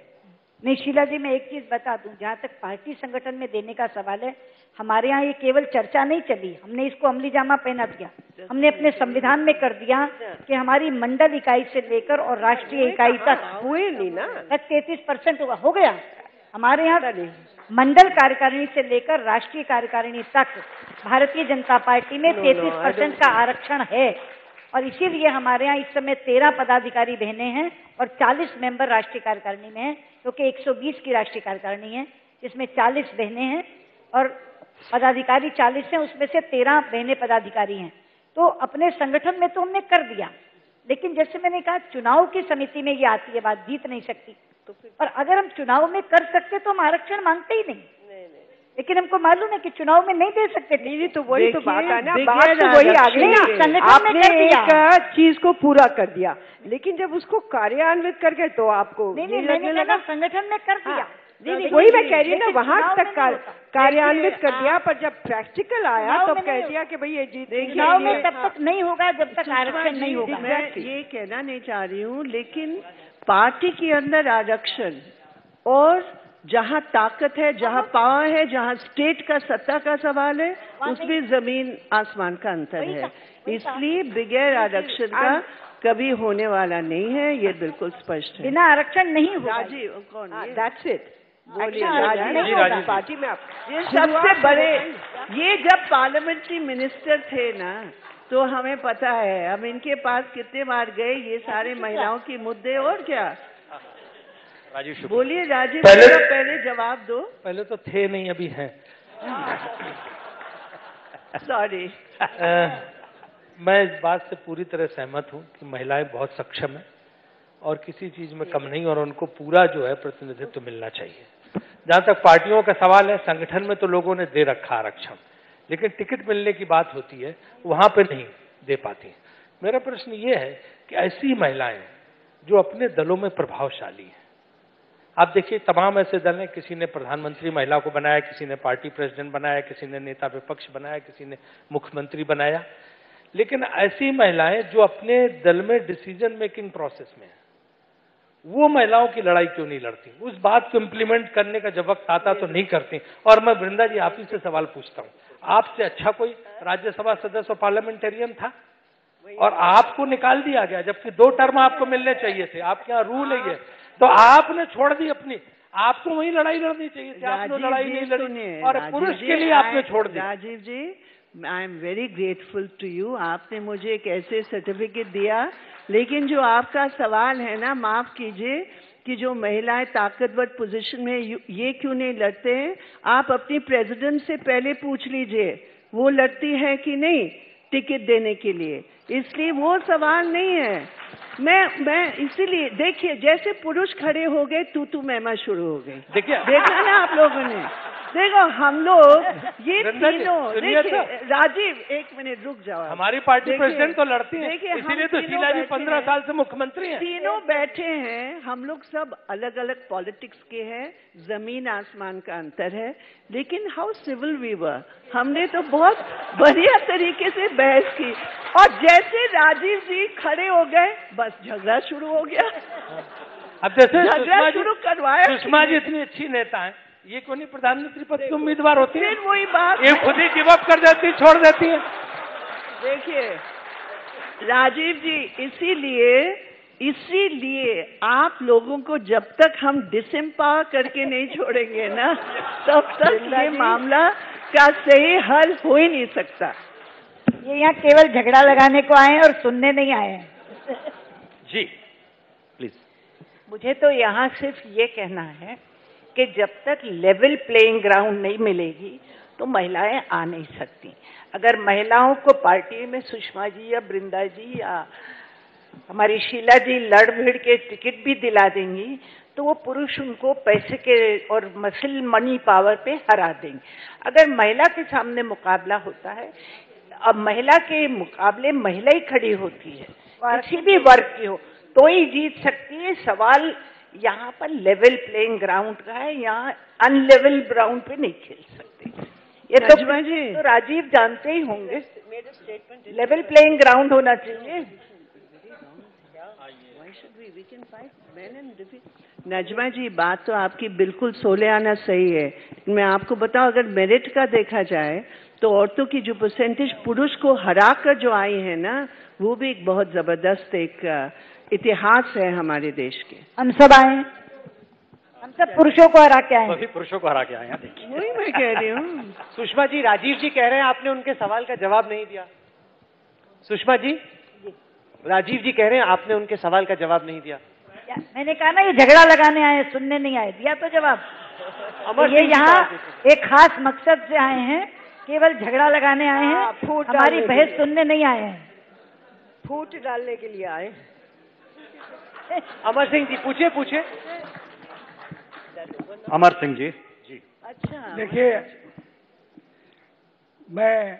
नहीं शीला जी, मैं एक चीज बता दूं, जहां तक पार्टी संगठन में देने का सवाल है, हमारे यहाँ ये केवल चर्चा नहीं चली, हमने इसको अमली जामा पहना दिया। हमने अपने संविधान में कर दिया कि हमारी मंडल इकाई से लेकर और राष्ट्रीय इकाई तक हुए नहीं ना, 33% हो गया। हमारे यहाँ मंडल कार्यकारिणी से लेकर राष्ट्रीय कार्यकारिणी तक भारतीय जनता पार्टी में 33% का आरक्षण है, और इसीलिए हमारे यहाँ इस समय 13 पदाधिकारी बहनें हैं और 40 मेंबर राष्ट्रीय कार्यकारिणी में हैं, क्योंकि 120 की राष्ट्रीय कार्यकारिणी है, जिसमें 40 बहनें हैं और पदाधिकारी 40 हैं, उसमें से 13 बहनें पदाधिकारी हैं। तो अपने संगठन में तो हमने कर दिया, लेकिन जैसे मैंने कहा चुनाव की समिति में ये आती है बात, जीत नहीं सकती। और अगर हम चुनाव में कर सकते तो हम आरक्षण मांगते ही नहीं, लेकिन हमको मालूम है कि चुनाव में नहीं दे सकते। नहीं तो वही तो बात है ना, बात तो वही आ गई ना, आपने एक चीज को पूरा कर दिया, लेकिन जब उसको कार्यान्वित कर गए तो आपको नहीं लगने लगा संगठन में कर दिया। नहीं वही मैं कह रही हूँ ना, वहां तक कार्यान्वित कर दिया, पर जब प्रैक्टिकल आया तो कह दिया कि भाई ये जीत चुनाव में तब तक नहीं होगा जब तक आरक्षण नहीं होगा। मैं ये कहना नहीं चाह रही हूँ, लेकिन पार्टी के अंदर आरक्षण और जहाँ ताकत है, जहाँ पावर है, जहाँ स्टेट का सत्ता का सवाल है, उसमें जमीन आसमान का अंतर है। इसलिए बगैर आरक्षण का कभी होने वाला नहीं है, ये बिल्कुल स्पष्ट है। बिना आरक्षण नहीं होगा। राजीव कौन? That's it. बोलिए राजीव। पार्टी में आप ये सबसे बड़े, ये जब पार्लियामेंट्री मिनिस्टर थे ना, तो हमें पता है हम इनके पास कितने बार गए, ये सारे महिलाओं के मुद्दे। और क्या राजीव, बोलिए राजीव, पहले जवाब दो। पहले तो थे नहीं, अभी हैं। सॉरी। मैं इस बात से पूरी तरह सहमत हूं कि महिलाएं बहुत सक्षम हैं और किसी चीज में कम नहीं, और उनको पूरा जो है प्रतिनिधित्व मिलना चाहिए। जहां तक पार्टियों का सवाल है, संगठन में तो लोगों ने दे रखा आरक्षण, लेकिन टिकट मिलने की बात होती है वहां पे नहीं दे पाती। मेरा प्रश्न ये है कि ऐसी महिलाएं जो अपने दलों में प्रभावशाली हैं, आप देखिए तमाम ऐसे दल हैं, किसी ने प्रधानमंत्री महिला को बनाया, किसी ने पार्टी प्रेसिडेंट बनाया, किसी ने नेता विपक्ष बनाया, किसी ने मुख्यमंत्री बनाया, लेकिन ऐसी महिलाएं जो अपने दल में डिसीजन मेकिंग प्रोसेस में है, वो महिलाओं की लड़ाई क्यों नहीं लड़ती? उस बात को इम्प्लीमेंट करने का जब वक्त आता तो नहीं करती। और मैं वृंदा जी आप ही से सवाल पूछता हूँ, आपसे अच्छा कोई राज्यसभा सदस्य और पार्लियामेंटेरियन था और आपको निकाल दिया गया, जबकि 2 टर्म आपको मिलने चाहिए थे। आपके यहाँ रूल है ये, तो आपने छोड़ दी अपनी, आपको वही लड़ाई लड़नी चाहिए थी, आपने लड़ाई नहीं लड़ी और पुरुष के लिए आपने छोड़ दी। Rajiv ji, I am very grateful to you, आपने मुझे एक ऐसे सर्टिफिकेट दिया, लेकिन जो आपका सवाल है ना, माफ कीजिए, कि जो महिलाएं ताकतवर पोजीशन में ये क्यों नहीं लड़ते हैं, आप अपनी प्रेसिडेंट से पहले पूछ लीजिए वो लड़ती है कि नहीं टिकट देने के लिए। इसलिए वो सवाल नहीं है। मैं इसीलिए देखिए, जैसे पुरुष खड़े हो गए तू मैमा शुरू हो गई। देखिए, देखा ना आप लोगों ने, देखो हम लोग ये तीनों, देखिए राजीव एक मिनट रुक जाओ, हमारी पार्टी प्रेसिडेंट तो लड़ती है, इसीलिए तो शीला जी 15 साल से मुख्यमंत्री हैं। तीनों बैठे हैं, हम लोग सब अलग अलग पॉलिटिक्स के हैं, जमीन आसमान का अंतर है, लेकिन हाउ सिविल वी वर, हमने तो बहुत बढ़िया तरीके से बहस की, और जैसे राजीव जी खड़े हो गए बस झगड़ा शुरू हो गया। अब जैसे झगड़ा शुरू करवाया, सुषमा जी इतनी अच्छी नेता है, ये क्यों नहीं प्रधानमंत्री पद की उम्मीदवार होती है? फिर वही बात, ये खुद ही गिव अप कर देती, छोड़ देती है। देखिए राजीव जी, इसीलिए इसीलिए आप लोगों को जब तक हम डिसएम्पावर करके नहीं छोड़ेंगे ना, तब तक ये मामला का सही हल हो ही नहीं सकता। ये यहाँ केवल झगड़ा लगाने को आए हैं और सुनने नहीं आए हैं। जी प्लीज। मुझे तो यहाँ सिर्फ ये कहना है कि जब तक लेवल प्लेइंग ग्राउंड नहीं मिलेगी तो महिलाएं आ नहीं सकती। अगर महिलाओं को पार्टी में सुषमा जी या बृंदा जी या हमारी शीला जी लड़ भिड़ के टिकट भी दिला देंगी तो वो पुरुष उनको पैसे के और मसल मनी पावर पे हरा देंगे। अगर महिला के सामने मुकाबला होता है, अब महिला के मुकाबले महिला ही खड़ी होती है, किसी भी वर्ग की हो, तो ही जीत सकती है। सवाल यहाँ पर लेवल प्लेइंग ग्राउंड का है, यहाँ अनलेवल ग्राउंड पे नहीं खेल सकते। ये तो राजीव जानते ही होंगे, लेवल प्लेइंग ग्राउंड होना चाहिए। नजमा जी, बात तो आपकी बिल्कुल सोले आना सही है। मैं आपको बताऊं, अगर मेरिट का देखा जाए तो औरतों की जो परसेंटेज पुरुष को हरा कर जो आई है ना, वो भी एक बहुत जबरदस्त एक इतिहास है हमारे देश के। हम सब आए, हम सब पुरुषों को हरा के आए, सभी पुरुषों को हरा के आए हैं। देखिए, वही मैं कह रही हूँ। सुषमा जी, राजीव जी कह रहे हैं आपने उनके सवाल का जवाब नहीं दिया। सुषमा जी, राजीव जी कह रहे हैं आपने उनके सवाल का जवाब नहीं दिया। मैंने कहा ना, ये झगड़ा लगाने आए, सुनने नहीं आए। दिया तो जवाब। तो ये यहाँ एक खास मकसद से आए हैं, केवल झगड़ा लगाने आए हैं, हमारी बहस सुनने नहीं आए हैं। फूट डालने के लिए आए। अमर सिंह जी पूछे पूछे। अमर सिंह जी। जी अच्छा, देखिए, मैं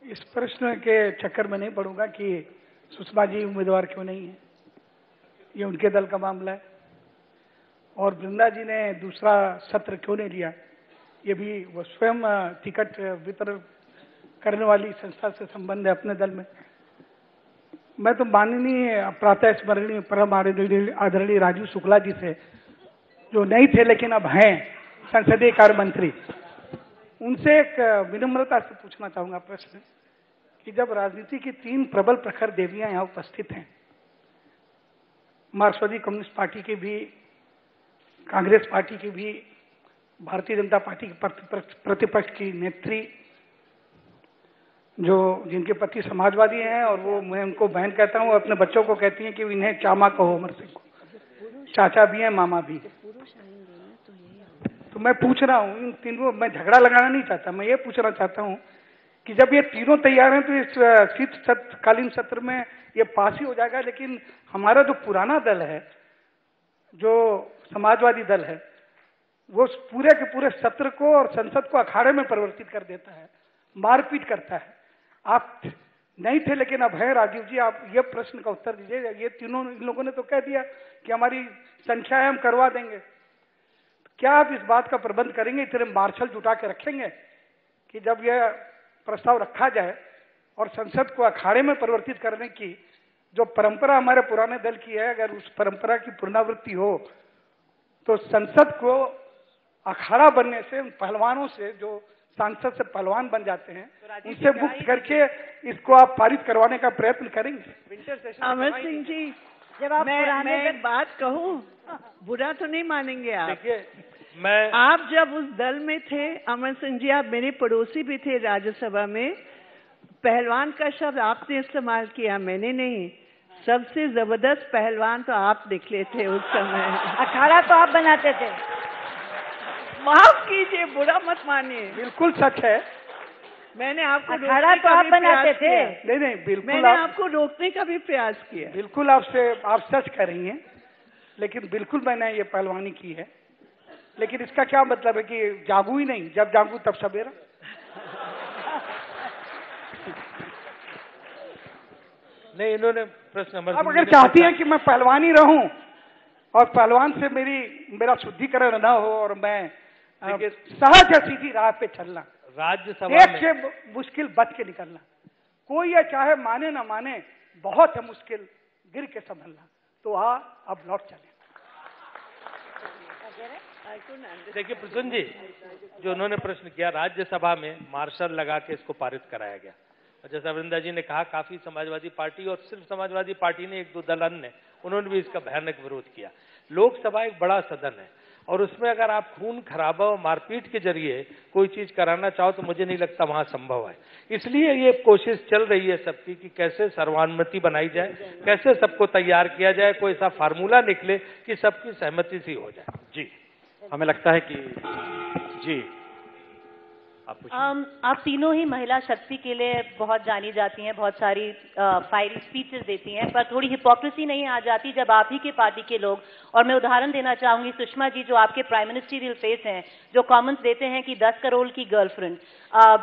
इस प्रश्न के चक्कर में नहीं पड़ूंगा कि सुषमा जी उम्मीदवार क्यों नहीं है, ये उनके दल का मामला है। और वृंदा जी ने दूसरा सत्र क्यों नहीं लिया, ये भी वो स्वयं टिकट वितरण करने वाली संस्था से संबंध है अपने दल में। मैं तो माननीय प्रातः स्मरणीय परम आदरणीय राजीव शुक्ला जी से, जो नहीं थे लेकिन अब हैं संसदीय कार्य मंत्री, उनसे एक विनम्रता से पूछना चाहूंगा प्रश्न कि जब राजनीति की 3 प्रबल प्रखर देवियां यहाँ उपस्थित हैं, मार्क्सवादी कम्युनिस्ट पार्टी की भी, कांग्रेस पार्टी की भी, भारतीय जनता पार्टी की प्रतिपक्ष की नेत्री, जो जिनके पति समाजवादी हैं, और वो, मैं उनको बहन कहता हूँ, अपने बच्चों को कहती हैं कि इन्हें चामा कहो, अमर सिंह को चाचा भी हैं, मामा भी। तो मैं पूछ रहा हूँ इन तीनों, मैं झगड़ा लगाना नहीं चाहता, मैं ये पूछना चाहता हूँ कि जब ये तीनों तैयार हैं तो इस शीतकालीन सत्र में ये पास ही हो जाएगा, लेकिन हमारा जो पुराना दल है, जो समाजवादी दल है, वो पूरे के पूरे सत्र को और संसद को अखाड़े में परिवर्तित कर देता है, मारपीट करता है। आप नहीं थे लेकिन अब है। राजीव जी, आप ये प्रश्न का उत्तर दीजिए। ये तीनों, इन लोगों ने तो कह दिया कि हमारी संख्या है, हम करवा देंगे। क्या आप इस बात का प्रबंध करेंगे, इतने मार्शल जुटा के रखेंगे कि जब यह प्रस्ताव रखा जाए और संसद को अखाड़े में परिवर्तित करने की जो परंपरा हमारे पुराने दल की है, अगर उस परंपरा की पुनरावृत्ति हो तो संसद को अखाड़ा बनने से, उन पहलवानों से जो सांसद से पहलवान बन जाते हैं, उनसे मुक्त करके इसको आप पारित करवाने का प्रयत्न करेंगे? अमर सिंह जी, जब आप मैं एक बात कहूँ, बुरा तो नहीं मानेंगे आप। देखिए, आप जब उस दल में थे, अमर सिंह जी, आप मेरे पड़ोसी भी थे राज्यसभा में, पहलवान का शब्द आपने इस्तेमाल किया, मैंने नहीं। सबसे जबरदस्त पहलवान तो आप निकले थे उस समय। अखाड़ा तो आप बनाते थे। माफ कीजिए, बुरा मत मानिए। बिल्कुल सच है, मैंने आपको अखाड़ा तो आप बनाते थे। नहीं, बिल्कुल मैंने आपको रोकने का भी प्रयास किया। बिल्कुल आप सच कह रही हैं, लेकिन बिल्कुल मैंने ये पहलवानी की है। लेकिन इसका क्या मतलब है कि जागू ही नहीं, जब जागू तब सवेरा? नहीं, इन्होंने प्रश्न अब अगर चाहती हैं कि मैं पहलवानी रहूं और पहलवान से मेरा शुद्धिकरण न हो और मैं सहज सीधी राह पे चलना, राज्यसभा में से मुश्किल बच के निकलना, कोई ये चाहे माने ना माने, बहुत है मुश्किल गिर के संभलना, तो अब लौट चले। देखिए प्रसन्न जी, जो उन्होंने प्रश्न किया, राज्यसभा में मार्शल लगा के इसको पारित कराया गया, और जैसा वृंदा जी ने कहा, काफी समाजवादी पार्टी और सिर्फ समाजवादी पार्टी ने, एक दो दल अन्य उन्होंने भी इसका भयानक विरोध किया। लोकसभा एक बड़ा सदन है और उसमें अगर आप खून खराबा और मारपीट के जरिए कोई चीज कराना चाहो तो मुझे नहीं लगता वहां संभव है। इसलिए ये कोशिश चल रही है सबकी कि कैसे सर्वानुमति बनाई जाए, कैसे सबको तैयार किया जाए, कोई ऐसा फार्मूला निकले कि सबकी सहमति सी हो जाए। जी, हमें लगता है कि जी आप तीनों ही महिला शक्ति के लिए बहुत जानी जाती हैं, बहुत सारी फायरी स्पीचेस देती हैं, पर थोड़ी हिपोक्रेसी नहीं आ जाती जब आप ही के पार्टी के लोग, और मैं उदाहरण देना चाहूंगी सुषमा जी जो आपके प्राइम मिनिस्टरियल फेस हैं, जो कमेंट्स देते हैं कि 10 करोड़ की गर्लफ्रेंड।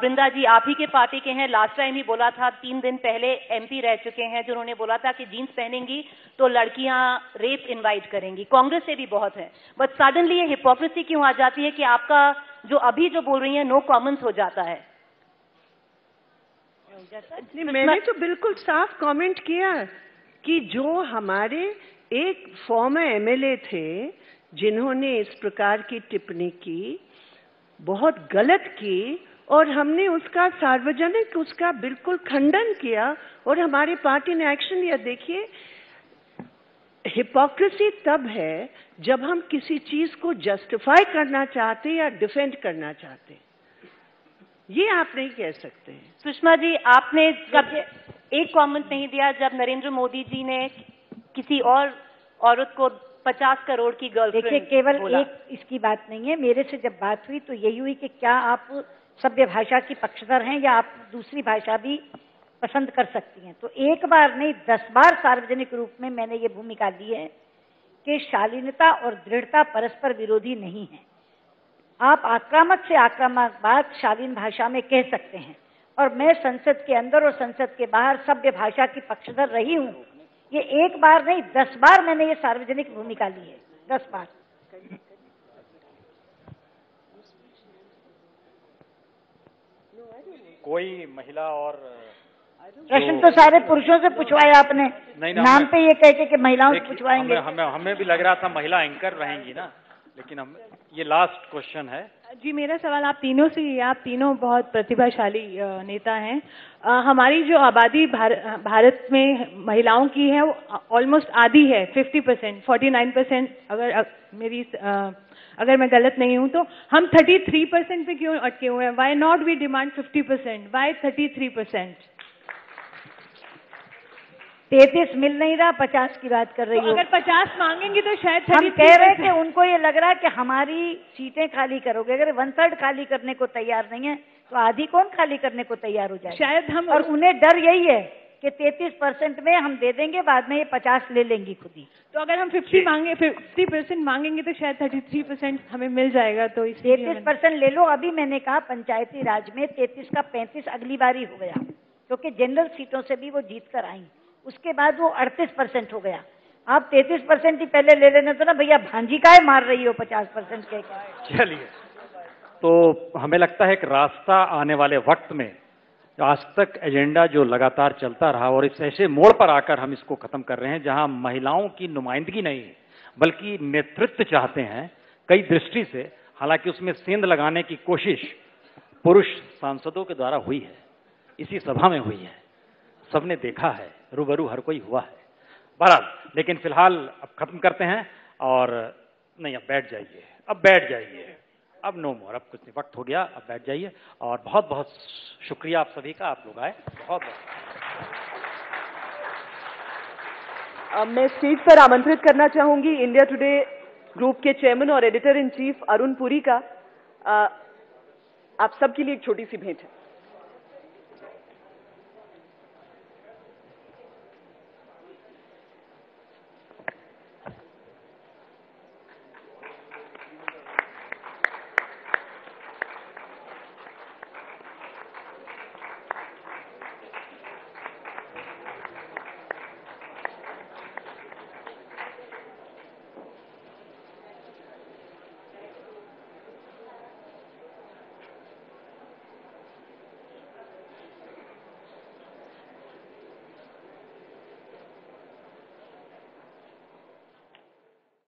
वृंदा जी आप ही के पार्टी के हैं, लास्ट टाइम ही बोला था, 3 दिन पहले MP रह चुके हैं जिन्होंने बोला था कि जीन्स पहनेंगी तो लड़कियां रेप इन्वाइट करेंगी। कांग्रेस से भी बहुत है, बट सडनली ये हिपोक्रेसी क्यों आ जाती है कि आपका जो अभी जो बोल रही है नो कमेंट्स हो जाता है? मैंने तो बिल्कुल साफ कमेंट किया कि जो हमारे एक फॉर्मर MLA थे जिन्होंने इस प्रकार की टिप्पणी की, बहुत गलत की, और हमने उसका सार्वजनिक उसका बिल्कुल खंडन किया और हमारी पार्टी ने एक्शन लिया। देखिए, हिपोक्रेसी तब है जब हम किसी चीज को जस्टिफाई करना चाहते या डिफेंड करना चाहते, ये आप नहीं कह सकते हैं। सुषमा जी आपने कब एक कमेंट नहीं दिया जब नरेंद्र मोदी जी ने किसी और औरत को 50 करोड़ की गर्लफ्रेंड? देखिए, केवल एक इसकी बात नहीं है, मेरे से जब बात हुई तो यही हुई कि क्या आप सभ्य भाषा की पक्षधर हैं या आप दूसरी भाषा भी पसंद कर सकती हैं। तो एक बार नहीं 10 बार सार्वजनिक रूप में मैंने ये भूमिका ली है कि शालीनता और दृढ़ता परस्पर विरोधी नहीं है। आप आक्रामक से आक्रामक बात शालीन भाषा में कह सकते हैं, और मैं संसद के अंदर और संसद के बाहर सभ्य भाषा की पक्षधर रही हूं। ये एक बार नहीं 10 बार मैंने ये सार्वजनिक भूमिका ली है, 10 बार। कोई महिला और प्रश्न तो सारे पुरुषों से पूछवाया आपने, नहीं, नाम पे ये कह के कि महिलाओं से पूछवाएंगे। हमें भी लग रहा था महिला एंकर रहेंगी ना, लेकिन हम ये लास्ट क्वेश्चन है। जी, मेरा सवाल आप तीनों से ही है। आप तीनों बहुत प्रतिभाशाली नेता हैं। हमारी जो आबादी भारत में महिलाओं की है वो ऑलमोस्ट आधी है, 50%, 49%, अगर मैं गलत नहीं हूं तो। हम 33% पे क्यों अटके हुए हैं? Why not we demand 50%? Why 33%? 33 मिल नहीं रहा, 50 की बात कर रही तो हो। अगर 50 मांगेंगे तो शायद हम कह रहे हैं कि उनको ये लग रहा है कि हमारी सीटें खाली करोगे। अगर 1/3 खाली करने को तैयार नहीं है तो आधी कौन खाली करने को तैयार हो जाए? शायद हम, और उन्हें डर यही है कि 33% में हम दे देंगे, बाद में ये 50 ले लेंगी खुद ही। तो अगर हम 50% मांगेंगे तो शायद 33% हमें मिल जाएगा। तो 33% ले लो। अभी मैंने कहा पंचायती राज में 33 का 35 अगली बारी हो गया, क्योंकि जनरल सीटों से भी वो जीत कर आई। उसके बाद वो 38% हो गया। आप 33% ही पहले ले लेने तो ना भैया, भांजी काहे मार रही हो 50% के? चलिए, तो हमें लगता है कि रास्ता आने वाले वक्त में आज तक एजेंडा जो लगातार चलता रहा और इस ऐसे मोड़ पर आकर हम इसको खत्म कर रहे हैं जहां महिलाओं की नुमाइंदगी नहीं बल्कि नेतृत्व चाहते हैं कई दृष्टि से। हालांकि उसमें सेंध लगाने की कोशिश पुरुष सांसदों के द्वारा हुई है, इसी सभा में हुई है, सबने देखा है, रूबरू हर कोई हुआ है। बहरहाल, लेकिन फिलहाल अब खत्म करते हैं। और नहीं, अब बैठ जाइए, अब बैठ जाइए, अब नो मोर, अब कुछ नहीं, वक्त हो गया, अब बैठ जाइए। और बहुत बहुत शुक्रिया आप सभी का, आप लोग आए, बहुत बहुत। मैं स्टेज पर आमंत्रित करना चाहूंगी इंडिया टुडे ग्रुप के चेयरमैन और editor in chief Arun Puri का। आप सबके लिए एक छोटी सी भेंट है।